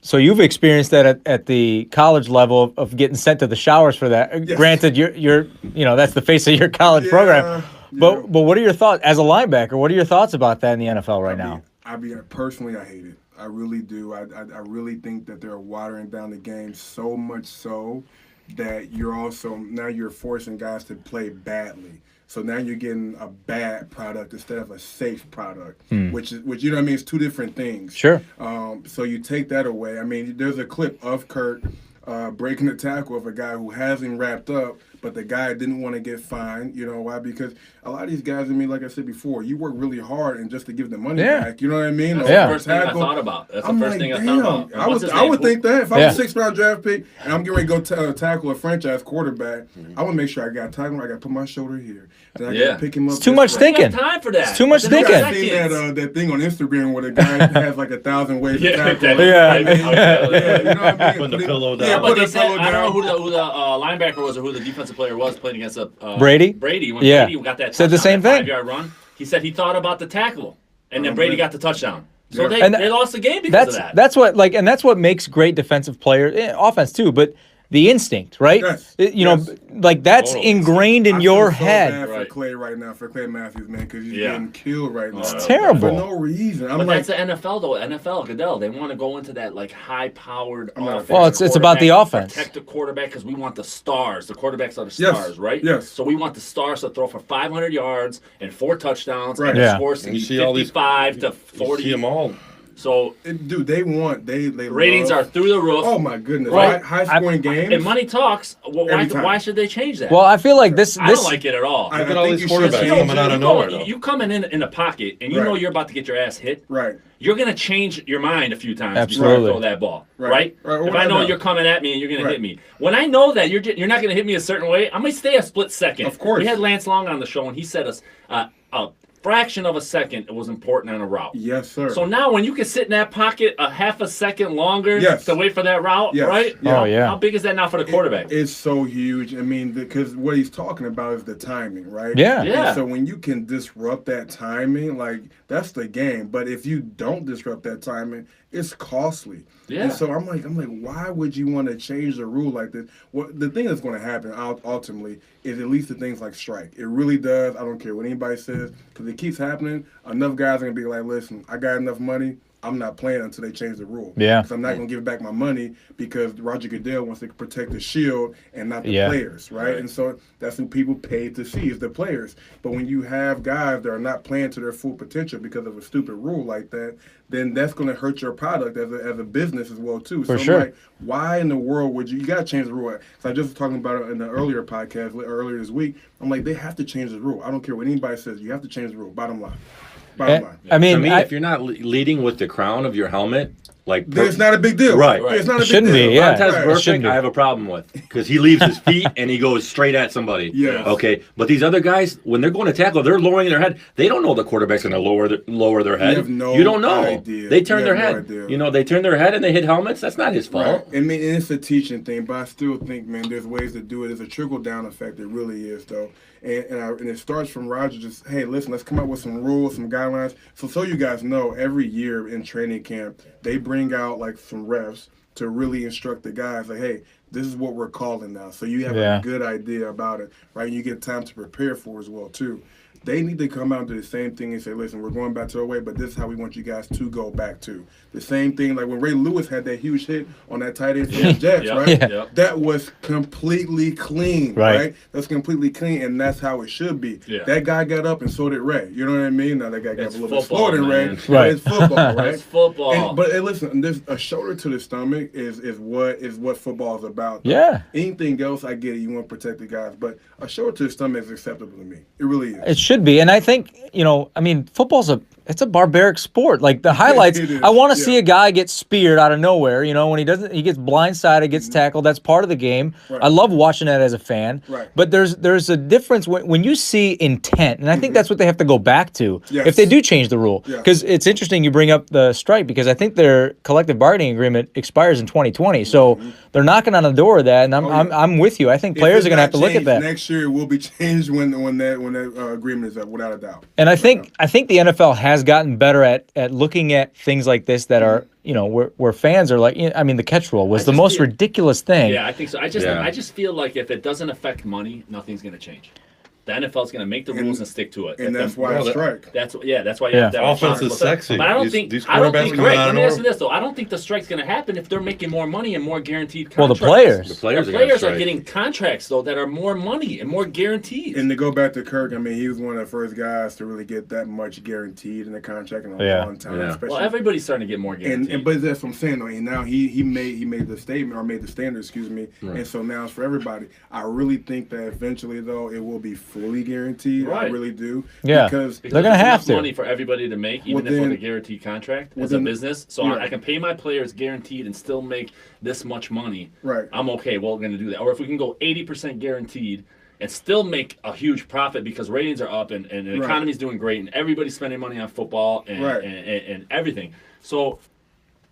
So you've experienced that at the college level of getting sent to the showers for that. Yes. Granted, you're that's the face of your college program. But what are your thoughts as a linebacker? What are your thoughts about that in the NFL right now? Personally, I hate it. I really do. I really think that they're watering down the game so much so that you're forcing guys to play badly. So now you're getting a bad product instead of a safe product, which you know what I mean? It's two different things. Sure. So you take that away. I mean, there's a clip of Kurt breaking the tackle of a guy who hasn't wrapped up, but the guy didn't want to get fined. You know why? Because a lot of these guys, I mean, like I said before, you work really hard and just to give the money back. You know what I mean? That's the first thing I thought about. That's the first thing I thought about. I would think that if I was a 6th-round draft pick and I'm getting ready to go tackle a franchise quarterback, I would make sure I got tackled. I got to put my shoulder here. Then I got to pick him up. It's too much thinking. Time for that. It's too much thinking. I've seen that thing on Instagram where the guy has like 1,000 ways to tackle. Yeah. You know what I mean? Putting the pillow down. Yeah, but put they the said, pillow I don't know down. who the linebacker was or who the defensive player was playing against Brady? Brady. When Yeah. Brady got that Said the same thing. 5-yard run, he said he thought about the tackle, and then Brady got the touchdown. So Yeah. they lost the game because of that. That's what makes great defensive players, offense too, but the instinct, right? Yes. That's Totally. ingrained in I your feel so head. bad for Right. Clay right now, for Clay Matthews, man, because he's Yeah. getting killed right now. It's terrible. For no reason. I'm But like, that's the NFL though. NFL, Goodell, they want to go into that like high-powered offense. Well, it's about the Quarterback, offense. Protect the quarterback because we want the stars. The quarterbacks are the Yes. stars, right? Yes. So we want the stars to throw for 500 yards and 4 touchdowns Right. and Yeah. score And you see all these 55 to You 40. see them all. So dude, they ratings love, are through the roof. Oh my goodness! Right. High scoring games. And money talks. Well, Every time. why should they change that? Well, I feel like this. I don't like it at all. I Look at all think these you should quarterbacks change coming it. out of nowhere, though. You coming in a pocket and you Right. know you're about to get your ass hit. Right. You're gonna change your mind a few times Absolutely. before you throw that ball, Right. right? Right. If Well, I know no. you're coming at me and you're gonna Right. hit me, when I know that you're not gonna hit me a certain way, I might stay a split second. Of course. We had Lance Long on the show and he said a fraction of a second was important on a route. Yes, sir. So now when you can sit in that pocket a half a second longer Yes. to wait for that route, Yes. right? Yeah. Oh, yeah. How big is that now for the quarterback? It's so huge. I mean, because what he's talking about is the timing, right? Yeah. Yeah. And so when you can disrupt that timing, like that's the game. But if you don't disrupt that timing, it's costly. Yeah. And so I'm like, why would you want to change the rule like this? Well, the thing that's going to happen ultimately is at least the things like strike. It really does. I don't care what anybody says because it keeps happening. Enough guys are going to be like, listen, I got enough money. I'm not playing until they change the rule. Yeah. Because I'm not going to give back my money because Roger Goodell wants to protect the shield and not the players, right? And so that's who people pay to see is the players. But when you have guys that are not playing to their full potential because of a stupid rule like that, then that's going to hurt your product as a business as well too. For so sure. I'm like, why in the world would you got to change the rule? So I just was talking about it in the earlier podcast earlier this week. I'm like, they have to change the rule. I don't care what anybody says. You have to change the rule. Bottom line. I mean, to me, if you're not leading with the crown of your helmet, like it's not a big deal, right? It's not a big shouldn't deal. Be, yeah. Burfict, I have a problem with because he leaves his feet and he goes straight at somebody. Yeah. Okay, but these other guys, when they're going to tackle, they're lowering their head. They don't know the quarterback's going to lower their head. You don't know. Idea. They turn their head. You know, they turn their head and they hit helmets. That's not his fault. Right. I mean, it's a teaching thing, but I still think, man, there's ways to do it. There's a trickle down effect. It really is, though. And it starts from Roger. Just hey, listen, let's come up with some rules, some guidelines. So you guys know, every year in training camp, they bring out like some refs to really instruct the guys. Like, hey, this is what we're calling now. So you have a good idea about it, right? And you get time to prepare for it as well too. They need to come out and do the same thing and say, listen, we're going back to our way, but this is how we want you guys to go back to. The same thing, like when Ray Lewis had that huge hit on that tight end for the Jets, right? Yeah. That was completely clean, right? That's completely clean, and that's how it should be. Yeah. That guy got up and so did Ray. You know what I mean? Now that guy got It's a little bit football, slower than Ray, man. but it's football, right? It's football. But hey, listen, there's a shoulder to the stomach is what football is about. Yeah. Anything else, I get it. You want to protect the guys, but a shoulder to the stomach is acceptable to me. It really is. It should be, and I think I mean, football's it's a barbaric sport. Like the highlights, I want to see a guy get speared out of nowhere. When he gets blindsided, gets tackled. That's part of the game. Right. I love watching that as a fan. Right. But there's a difference when you see intent, and I think that's what they have to go back to if they do change the rule. Because it's interesting you bring up the strike because I think their collective bargaining agreement expires in 2020, so they're knocking on the door of that. And I'm with you. I think players are going to have to look at that. Next year it will be changed when that agreement is up, without a doubt. And I think the NFL has gotten better at looking at things like this that are where fans are like, I mean, the catch rule was the most ridiculous thing. Yeah, I think so. I just feel like if it doesn't affect money, nothing's going to change. The NFL's going to make the rules and stick to it. And that's why I strike. That's why you have that offense is sexy. But I don't think these quarterbacks coming out let of me ask you nowhere. this though. I don't think the strike's going to happen if they're making more money and more guaranteed Well, contracts. the players are getting contracts though that are more money and more guaranteed. And to go back to Kirk, I mean, he was one of the first guys to really get that much guaranteed in the contract in a long time. Yeah. Well, everybody's starting to get more guaranteed. But that's what I'm saying though. And now he made the statement or made the standard, excuse me. Right. And so now it's for everybody. I really think that eventually though it will be fully guaranteed. Right. I really do. Yeah. Because they're going to have to. money for everybody to make, even if with a guaranteed contract as a business. So I can pay my players guaranteed and still make this much money. Right. I'm okay. Well, we're going to do that. Or if we can go 80% guaranteed and still make a huge profit because ratings are up and the economy's doing great and everybody's spending money on football and everything. So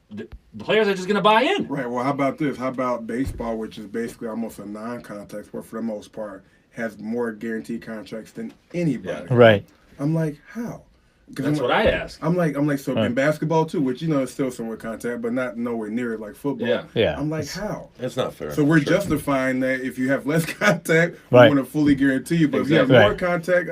the players are just going to buy in. Right. Well, how about this? How about baseball, which is basically almost a non-contact sport for the most part, has more guaranteed contracts than anybody. Right. I'm like, how? That's what I asked. I'm like, so in basketball too, which is still somewhat contact, but not nowhere near it like football. Yeah. I'm like, how? That's not fair. So we're justifying that if you have less contact, we want to fully guarantee you. But if you have more contact,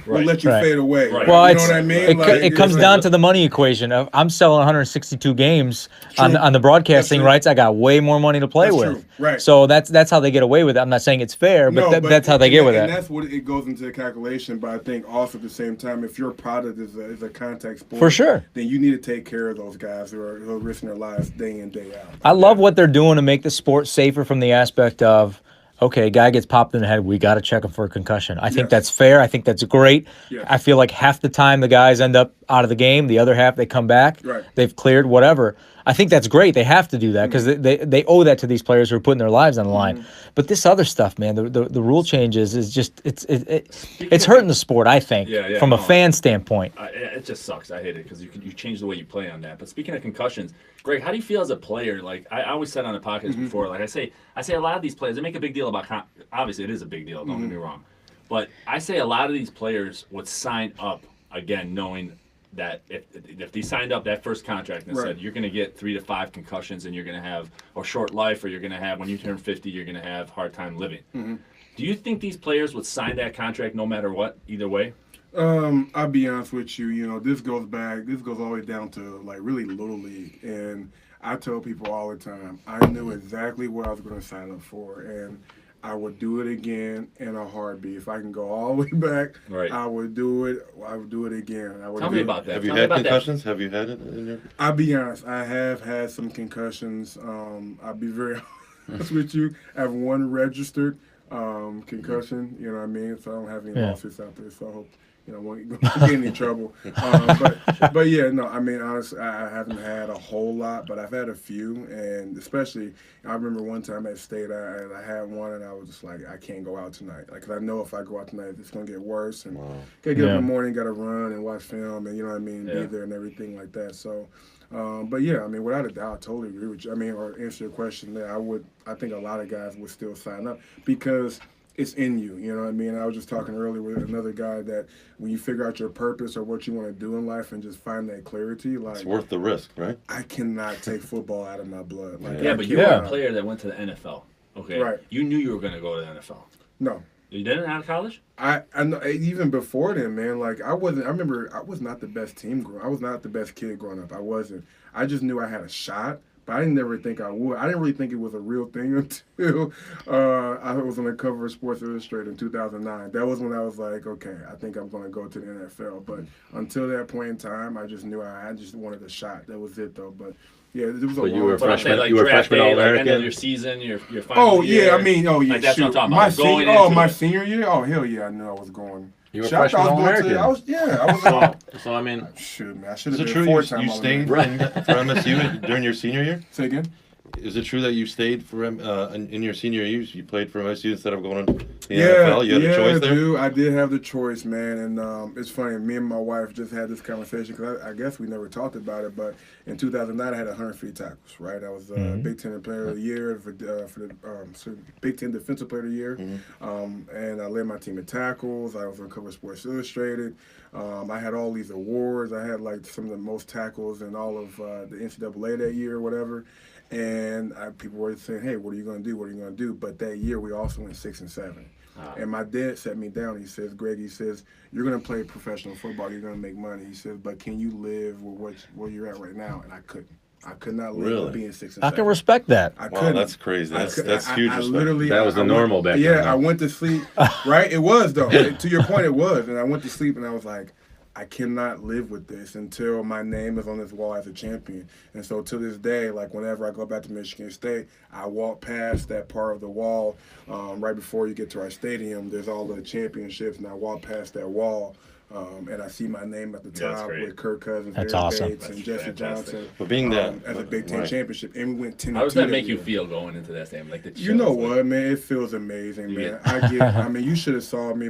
we'll let you fade away. Right. Well, you know what I mean? It comes down to the money equation. I'm selling 162 games on the broadcasting rights. I got way more money to play with. True. Right. So that's how they get away with it. I'm not saying it's fair, but that's how they get with it. And that's what it goes into the calculation. But I think also at the same time, if your product is a contact sport, for sure, then you need to take care of those guys who are risking their lives day in, day out. I love what they're doing to make the sport safer from the aspect of, okay, guy gets popped in the head, we got to check him for a concussion. I think that's fair. I think that's great. Yes. I feel like half the time the guys end up out of the game, the other half they come back, they've cleared, whatever. I think that's great. They have to do that because they owe that to these players who are putting their lives on the line. But this other stuff, man, the rule changes is just it's hurting the sport. I think from a fan standpoint. It just sucks. I hate it because you change the way you play on that. But speaking of concussions, Greg, how do you feel as a player? Like I always said on the podcast before, like I say a lot of these players, they make a big deal about. Obviously, it is a big deal. Don't get me wrong, but I say a lot of these players would sign up again knowing that if they signed up that first contract and said you're going to get 3 to 5 concussions and you're going to have a short life, or you're going to have when you turn 50 you're going to have hard time living. Do you think these players would sign that contract no matter what, either way? I'll be honest with you. You know, this goes all the way down to like really little league, and I tell people all the time, I knew exactly what I was going to sign up for, and I would do it again in a heartbeat. If I can go all the way back, I would do it. I would do it again. Tell me about that. Have you had concussions? Have you had it in your? I'll be honest. I have had some concussions. I'll be very honest with you. I have one registered concussion. You know what I mean? So I don't have any lawsuits out there. So I hope won't get in any trouble. But yeah, no. I mean, honestly, I haven't had a whole lot, but I've had a few, and especially I remember one time at state, I had one, and I was just like, I can't go out tonight. Like, 'cause I know if I go out tonight, it's gonna get worse, and gotta get up in the morning, gotta run and watch film, and you know what I mean, be there and everything like that. So. But yeah, I mean, without a doubt, I totally agree with you. I mean, or answer your question there, I think a lot of guys would still sign up because it's in you. You know what I mean? I was just talking earlier with another guy that when you figure out your purpose or what you want to do in life and just find that clarity, like it's worth the risk, right? I cannot take football out of my blood. Like, but you were a player that went to the NFL. Okay, right? You knew you were going to go to the NFL. No. You didn't out of college? I know, even before then, man. Like I remember I was not the best I was not the best kid growing up. I wasn't. I just knew I had a shot, but I didn't never think I would. I didn't really think it was a real thing until I was on the cover of Sports Illustrated in 2009. That was when I was like, okay, I think I'm going to go to the NFL. But until that point in time, I just knew I just wanted a shot. That was it, though. But yeah, it was a you were a freshman. Like you were a freshman All-American. End of your season, your final year. Yeah, I mean, like that's what I'm talking about. My senior year. Oh hell yeah, I knew I was going. You were a freshman All-American. I was. So I mean, shoot, man, I should have been. Is it true you stayed for MSU during your senior year? Say again. Is it true that you stayed for in your senior years? You played for MSU instead of going to the NFL. You had a choice there. Dude, I did have the choice, man. And it's funny. Me and my wife just had this conversation because I guess we never talked about it. But in 2009, I had 103 tackles. Right, I was Big Ten Player of the Year for the Big Ten Defensive Player of the Year. And I led my team in tackles. I was on cover of Sports Illustrated. I had all these awards. I had like some of the most tackles in all of the NCAA that year, or whatever. And people were saying, hey, what are you going to do? What are you going to do? But that year, we also went 6-7. And my dad sat me down. He says, Greg, you're going to play professional football. You're going to make money. He says, but can you live with where you're at right now? And I couldn't. I could not live with being 6-7. I can respect that. I couldn't. That's crazy. That's huge. That was the normal back then. Yeah, I went to sleep. Right? It was, though. To your point, it was. And I went to sleep, and I was like, I cannot live with this until my name is on this wall as a champion. And so to this day, like whenever I go back to Michigan State, I walk past that part of the wall right before you get to our stadium. There's all the championships, and I walk past that wall. And I see my name at the top with Kirk Cousins, Eric Bates, and Jesse Johnson. For being that as a Big Ten championship, and we went 10-2. How does that make you feel going into that stadium? Like the chills, you know what, man? It feels amazing, man. I mean, you should have saw me.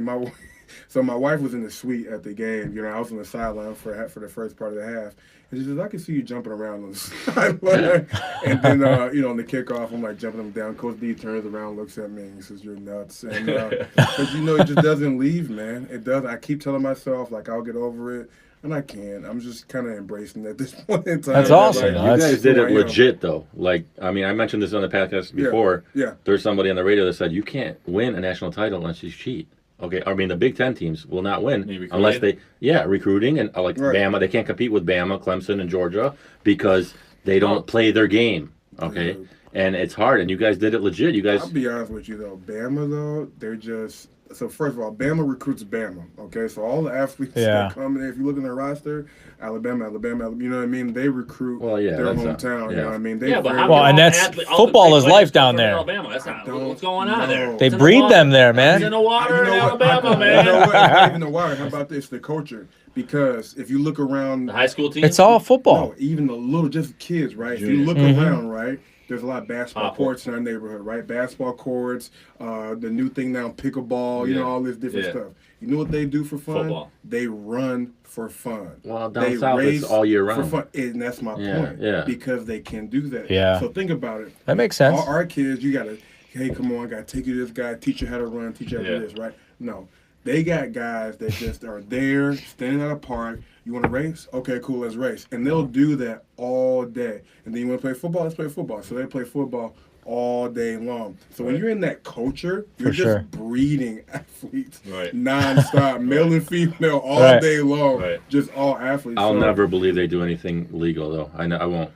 So my wife was in the suite at the game. You know, I was on the sideline for the first part of the half. And she says, I can see you jumping around on the sideline. And then, on the kickoff, I'm like jumping them down. Coach D turns around, looks at me, and he says, you're nuts. And but it just doesn't leave, man. It doesn't. I keep telling myself, like, I'll get over it. And I can't. I'm just kind of embracing it at this point in time. That's awesome. Like, you guys did it legit, though. Like, I mean, I mentioned this on the podcast before. Yeah. There's somebody on the radio that said, you can't win a national title unless you cheat. Okay, I mean the Big Ten teams will not win unless they, recruiting and Bama. They can't compete with Bama, Clemson, and Georgia because they don't play their game. Okay, and it's hard. And you guys did it legit. You guys. I'll be honest with you though, Bama though, they're just. So first of all, Bama recruits Bama. Okay, so all the athletes that come in, if you look in their roster, Alabama, you know what I mean? They recruit their hometown. You know what I mean? And that's football is life down there. Alabama. That's not what's going on there. They breed them there, man. It's in the water in Alabama, man. You know what? It's not even the water. How about this? The culture. Because if you look around, the high school team, it's all football. No, even the little, just kids, right? If you look around, right? There's a lot of basketball courts in our neighborhood, right? Basketball courts, the new thing now, pickleball, all this different stuff. You know what they do for fun? Football. They run for fun. Well, down south, it's all year round. For fun. And that's my point. Yeah. Because they can do that. Yeah. So think about it. That makes sense. Our kids, you got to, hey, come on, I got to take you to this guy, teach you how to run, teach you how to do this, right? No. They got guys that just are there, standing at a park. You want to race? Okay, cool, let's race. And they'll do that all day. And then you want to play football? Let's play football. So they play football all day long. So when you're in that culture, you're For just sure. breeding athletes Right. nonstop, male and female, all Right. day long, Right. just all athletes. I'll So- never believe they do anything legal though. I won't.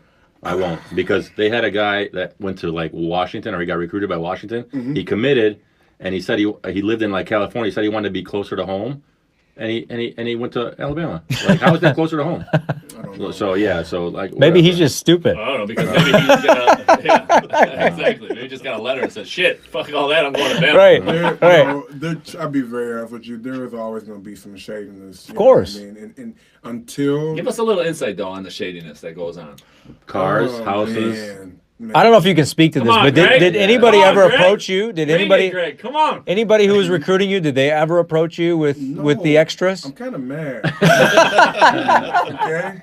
I won't, because they had a guy that went to like Washington, or he got recruited by Washington. Mm-hmm. He committed, and he said he lived in like California. He said he wanted to be closer to home, and he went to Alabama. Like, how is that closer to home? I don't know. So yeah, so like Maybe whatever. he's just stupid. I don't know, because maybe he's gonna. Yeah, exactly. Maybe he just got a letter and said, "Shit, fuck all that. I'm going to Bama." Right. Right. I'll be very honest with you. There is always going to be some shadiness. Of course. I mean, and until Give us a little insight though on the shadiness that goes on. cars, Oh, houses. man. I don't know if you can speak to Come this, on, but Greg. did anybody Come on, ever Greg. approach you? Did Bring anybody it, Greg, come on. anybody who was recruiting you, did they ever approach you with the No. extras? I'm kind of mad. Okay?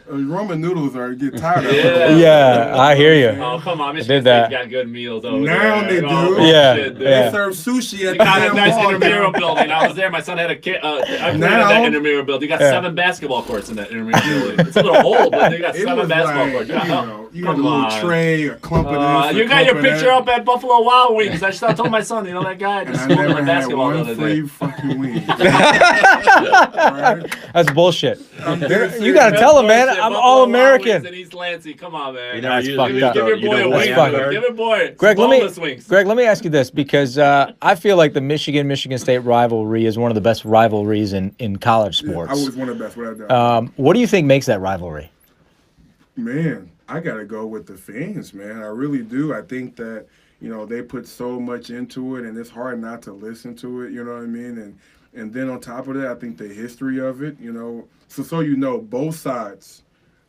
Ramen noodles are get tired of Yeah. it. Yeah, I hear you. Oh, come on, did Michigan that. State's got good meals over Now there. they do. Oh, Yeah, shit, dude. yeah. They serve sushi at We the got a damn nice mall intramural now. building. I was there. My son had a kid. I played in Now- that intramural building. You got 7 basketball courts in that intramural building. It's a little old, but they got It 7 was basketball like, courts. you Yeah, know, you got a come little on. tray, a clump of this. You a got your clump of picture that. up at Buffalo Wild Wings. I told my son, you know that guy And just I smoking never the had basketball the one other free day. fucking wing. Right? That's bullshit. That's You got to That's tell him, man. bullshit. I'm Buffalo all Wild American. Wings in East Lansing. Come on, man. You That's never use fucked it. up. Give your You boy know a what wing. I fucked am? up. Give your boy Greg, some let boneless wings. me ask you this, because I feel like the Michigan State rivalry is one of the best rivalries in college I sports. was one of the best without doubt. What do you think makes that rivalry? Man, I gotta go with the fans, man. I really do. I think that, you know, they put so much into it, and it's hard not to listen to it. You know what I mean? And then on top of that, I think the history of it. You know, so you know, both sides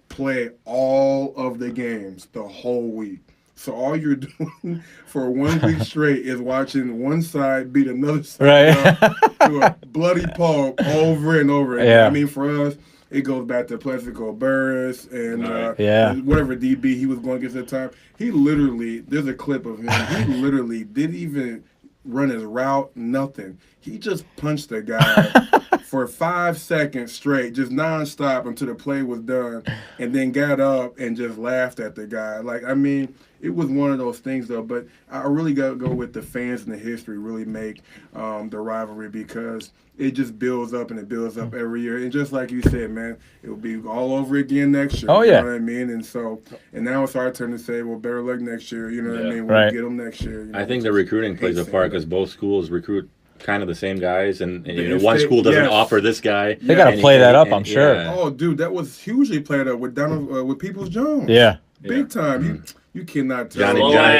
play all of the games the whole week. So all you're doing for 1 week straight is watching one side beat another side Right. up to a bloody pulp over and over again. Yeah. I mean, for us, it goes back to Plexico Burris and Yeah. whatever DB he was going against at the time. He literally, there's a clip of him. He literally didn't even run his route, nothing. He just punched the guy for 5 seconds straight, just nonstop until the play was done, and then got up and just laughed at the guy. Like, I mean, it was one of those things, though. But I really got to go with the fans and the history really make the rivalry, because it just builds up and it builds up every year. And just like you said, man, it will be all over again next year. Oh, You yeah. know what I mean? And now it's our turn to say, well, better luck next year. You know what I Yeah. mean? We'll Right. get them next year. You know, I think the just recruiting plays a hate part, saying because both schools recruit kind of the same guys, and you know, If one they- school doesn't yes. offer this guy. They got to And play he- that up, and- I'm sure. yeah. Oh, dude, that was hugely played up with Donald, with Peoples Jones. Yeah. Big time. You cannot tell.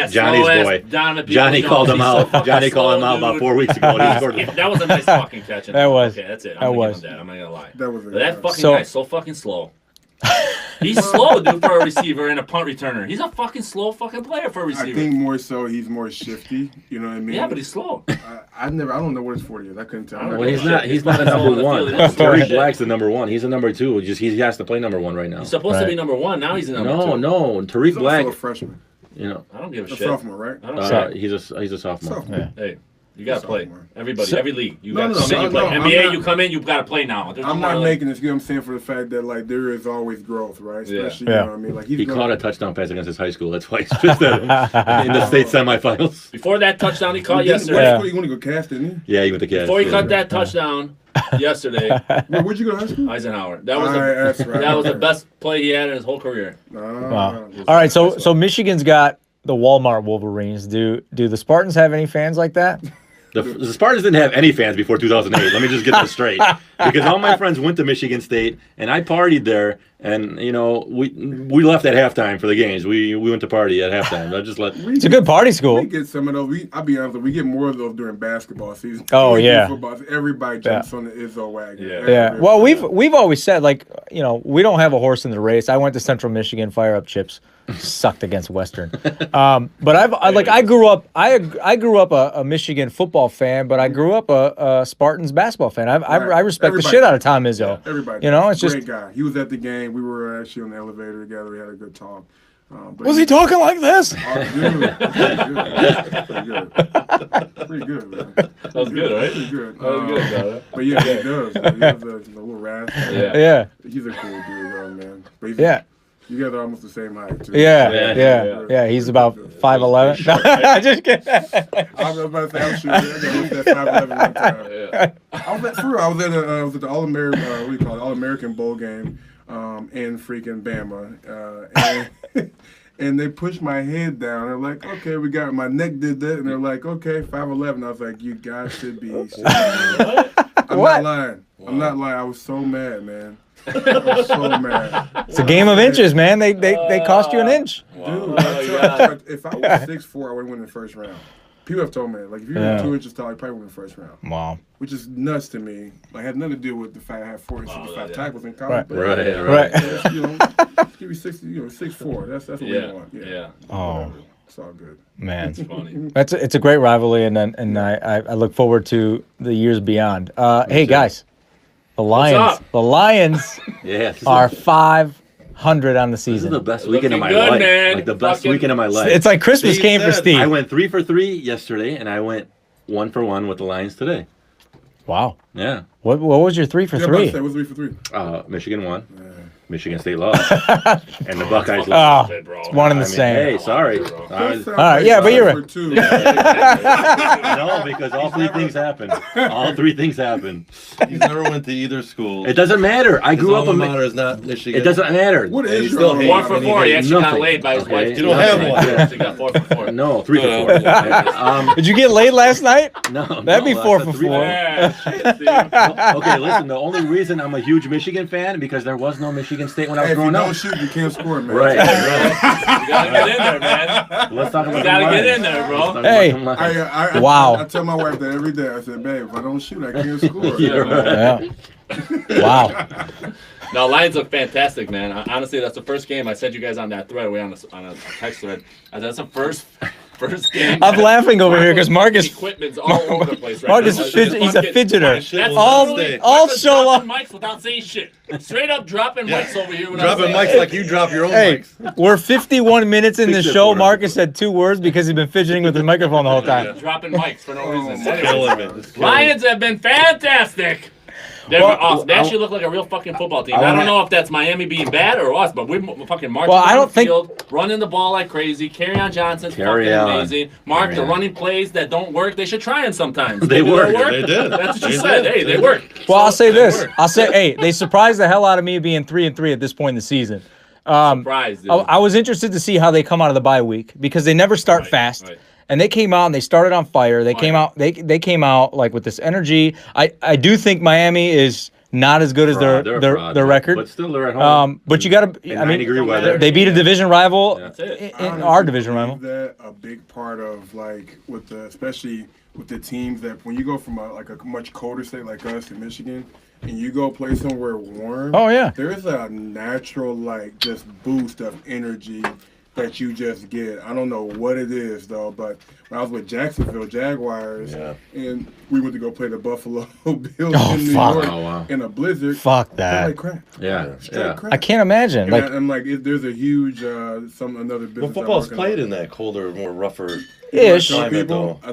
Johnny's boy. Johnny called him out. Johnny called him out about 4 weeks ago. He scored. That was a nice fucking catch. That was. Okay, that's it. That I'm gonna was. give him that. I'm not gonna lie. That was a But that fucking So- guy's so fucking slow. He's slow, dude, for a receiver and a punt returner. He's a fucking slow fucking player for a I receiver. think more so he's more shifty. You know what I mean? Yeah, but he's slow. I don't know what his 40 is. I couldn't tell. I don't Well, he's Shit. not. He's not a He's on number the one. field. He's Tariq shit. Black's the number one. He's a number two. Just he has to play number one right now. He's supposed to Right. be number 1. Now he's a number 2. No. Tariq He's Black. also a freshman, You know, I don't give a a shit. sophomore, right? I don't care. he's a sophomore. Sophomore. Hey, you gotta play. Sophomore. Everybody, So- every league, you No, gotta no, come in, no, you play. no, I'm NBA, not- you come in, you gotta play now. There's no I'm more, not like- making this. You know what I'm saying, for the fact that like there is always growth, right? Yeah. Especially Yeah. you know what I mean. Like He gonna- caught a touchdown pass against his high school. That's why he's pissed at him in the state semifinals. Before that touchdown he caught He didn't- yesterday. Yeah. He went to go cast, didn't Yeah, he went to catch. Before he caught that touchdown yesterday, he? Where'd you go to high school? Eisenhower. That was That's right. that was the best play he had in his whole career. Wow. All right, so Michigan's got the Walmart Wolverines. Do the Spartans have any fans like that? The Spartans didn't have any fans before 2008. Let me just get this straight. Because all my friends went to Michigan State, and I partied there. And you know, we left at halftime for the games. We went to party at halftime. I just let. It's a good party school. We get some of those. I'll be honest, we get more of those during basketball season. Oh, We do yeah. Football. Everybody jumps on the Izzo wagon. Yeah. Yeah. Everybody. Well, we've always said, like, you know, we don't have a horse in the race. I went to Central Michigan, fire up chips, sucked against Western. But I grew up a Michigan football fan, but I grew up a Spartans basketball fan. I respect the Everybody. shit out of Tom Izzo. Everybody. You know, it's great just. guy. He was at the game. We were actually on the elevator together. We had a good talk. But Was he talking like this? Pretty good, man. That was good, right? Pretty good. That was good, brother. But yeah, he does. Man. He has a little rasp. Yeah. Yeah. He's a cool dude, though, man. But he's, Yeah. You guys are almost the same height, too. Yeah. He's about 5'11". Just kidding. I was about to say, I'm shooting. I got that 5'11" one time. I was at the All-American, what do you call it, All-American Bowl game in freaking Bama. And they pushed my head down. They're like, okay, we got it. My neck did that. And they're like, okay, 5'11". I was like, you got to be serious. I'm not lying. Wow. I'm not lying. I was so mad, man. I was so mad. It's a game of inches, man. They cost you an inch. Dude, if I was 6'4", I would have won the first round. People have told me, like, if you were 2 inches tall, you probably win the first round. Wow. Which is nuts to me. Like, had nothing to do with the fact I had 465 tackles in college. Right. You know, give me 6'4". That's what we want. Yeah. Oh. It's all good. Man, It's funny. it's a great rivalry, and I look forward to the years beyond. Hey guys, the Lions are 500 on the This is season. the best weekend of my Good, life. man. Like the best weekend of my life. It's like Christmas came for Steve. I went 3 for 3 yesterday, and I went 1 for 1 with the Lions today. Wow. Yeah. What was your 3 for 3? What's 3 for 3? Michigan won. Michigan State lost. And the Buckeyes lost. It's one and the same. Hey, sorry. All right, yeah, but you're right. No, because all 3 things happen. All 3 things happen. He's never went to either school. It doesn't matter. I grew up in matter is not Michigan. It doesn't matter. What is still your 4 for 4. He actually got laid by his wife. You don't have one. He actually got 4 for 4. No, 3 for 4. Did you get laid last night? No. That'd be 4 for 4. Yeah, shit, Steve. Okay, listen. The only reason I'm a huge Michigan fan because there was no Michigan State when I was growing up. Don't shoot, you can't score, man. Right. You gotta get in there, man. Let's talk about You gotta the get Lions. in there, bro. Hey. I tell my wife that every day. I said, babe, if I don't shoot, I can't score. You're right. Yeah. Wow. No, Lions look fantastic, man. Honestly, that's the first game. I sent you guys on that thread, on a text thread. That's the first game. I'm laughing over here because Marcus. Equipment's all over the place right Marcus, now. he's a fidgeter. That's All show dropping up. mics without saying shit. Straight up dropping mics over here. Dropping mics like you drop your own Hey, mics. we're 51 minutes in the Fix it show. for him. Marcus said 2 words because he's been fidgeting with the microphone the whole time. Dropping mics for no reason. Killing it. Lions have been fantastic. They're awesome. They actually look like a real fucking football team. I don't know if that's Miami being bad or us, but we're fucking marching down the field, running the ball like crazy. Kerryon Johnson's fucking amazing. Mark, the running plays that don't work, they should try them sometimes. They work. They did. That's what you said. Hey, they work. Well, I'll say this. Hey, they surprised the hell out of me being 3-3 at this point in the season. Surprised, dude. I was interested to see how they come out of the bye week because they never start fast. Right. And they came out and they started on fire. They came out. They came out like with this energy. I do think Miami is not as good as their record, but still they're at home. But you got to. I mean, 90-degree weather. they beat a division rival. That's it. In our division rival. That a big part of like especially with the teams that when you go from a much colder state like us in Michigan and you go play somewhere warm. Oh yeah. There's a natural just boost of energy that you just get. I don't know what it is though, but when I was with Jacksonville Jaguars and we went to go play the Buffalo Bills in New York in a blizzard. Fuck that. Like crap. Yeah. Crap. I can't imagine. And like there's a huge another business. Well, football's played in that colder, more rougher ish. I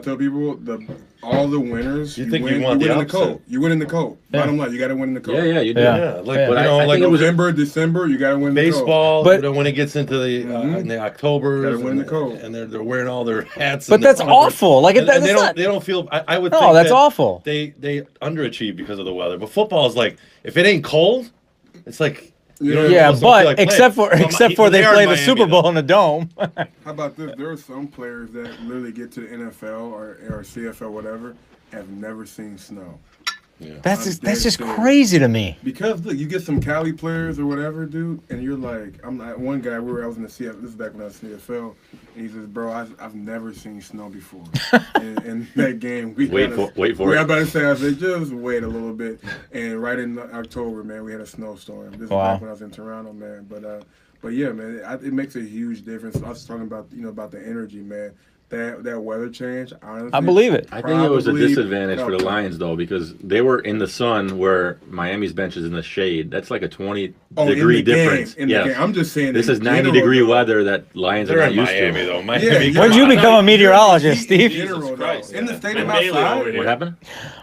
tell people all the winners. You think win, you want you the win in the cold. opposite. You win in the cold. Bottom line, you got to win in the cold. Yeah, you do. Yeah, But I like think it was November, December, you got to win the cold. baseball. But when it gets into the in the October, Gotta win the cold. and they're wearing all their hats. But that's awful. Like and that's they not. don't feel. I would. No, think that's that awful. They underachieve because of the weather. But football is like if it ain't cold, it's like. Yeah, but except for they play the Super Bowl in a dome. How about this? There are some players that literally get to the NFL or CFL, whatever, have never seen snow. Yeah. That's just crazy to me. Because look, you get some Cali players or whatever, dude, and you're like, one guy. I was in the CFL. This is back when I was in the CFL, and he says, "Bro, I've never seen snow before." and that game, we wait for it. We about to say, I said, just wait a little bit. And right in October, man, we had a snowstorm. This is back when I was in Toronto, man. But yeah, man, it makes a huge difference. I was talking about about the energy, man. that weather change, honestly, I believe it. I think it was a probably disadvantage for the helped them. Lions, though, because they were in the sun where Miami's bench is in the shade. That's like a 20-degree difference. In the game. I'm just saying. This is general, 90-degree though. weather that Lions They're are not in used Miami, to. though. Miami. Yeah, When'd you become a meteorologist, Steve? General, Christ, in the yeah. stadium And Bailey outside. over here. What happened?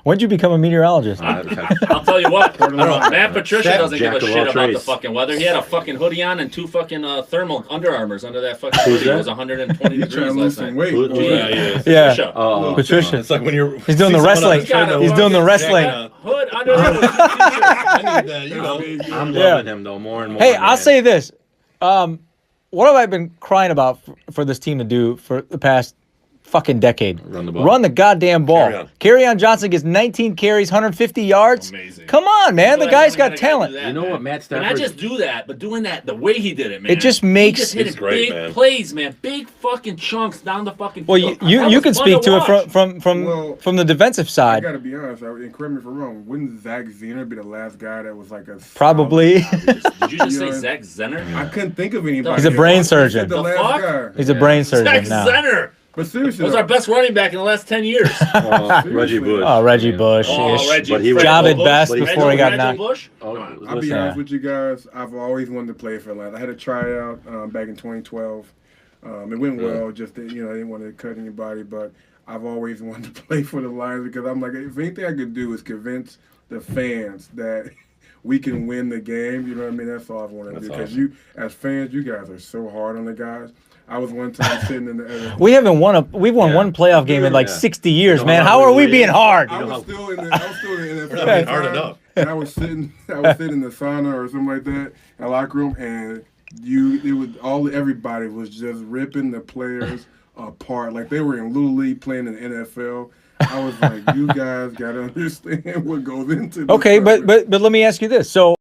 When'd you become a meteorologist? I'll tell you what, Matt Patricia doesn't give a Jack of shit all about the trades. fucking weather. He had a fucking hoodie on and 2 fucking thermal Under Armours under that fucking Who's hoodie. It that? was 120 He's trying degrees to lose last some night. weight. Who- boy. Yeah, he is. Yeah. Patricia. Oh, Patricia. It's like when you're. He's doing the wrestling. He's got a He's doing the fucking wrestling. hood under there with I need that, you know. I'm Yeah. loving him, though, more and more. Hey, I'll man. say this. What have I been crying about for this team to do for the past fucking decade? Run the ball. Run the goddamn ball. Carry on. Kerryon Johnson gets 19 carries, 150 yards. Amazing. Come on, man. The Like, guy's when got a guy do talent. that, You know man. what Matt And Stafford... not just do that, but doing that the way he did it, man. It just makes- He just hit He's it great, big man. plays, man. Big fucking chunks down the fucking Well, field. you That you was can fun speak to it watch. from the defensive I side. gotta be honest, and correct me if I'm wrong. Wouldn't Zach Zener be the last guy that was like a Probably. Did you just say Yeah. Zach Zenner? I couldn't think of anybody. He's a brain He said surgeon. The The last fuck? guy. He's a brain surgeon Zach now. Zenner But seriously, was though, our best running back in the last 10 years. Reggie Bush. Oh, Reggie Bush. Oh, ish. Reggie. But he was- Javid Bush. Best Reggie- before he got Reggie knocked. Bush? Oh, Come on. I'll be Yeah. honest with you guys. I've always wanted to play for Atlanta. I had a tryout back in 2012. It went well. Just that, I didn't want to cut anybody, but I've always wanted to play for the Lions because I'm like, if anything I could do is convince the fans that we can win the game. You know what I mean? That's all I want to do. Because awesome. as fans, you guys are so hard on the guys. I was one time sitting in the. We've won Yeah. one playoff game in like Yeah. 60 years, You know man. how How are we we- being hard? I was still in the NFL. We're not being hard time, enough. And I was sitting in the sauna or something like that in the locker room, and everybody was just ripping the players apart like they were in Little League playing in the NFL. I was like, you guys got to understand what goes into this. Okay, stuff. but let me ask you this. So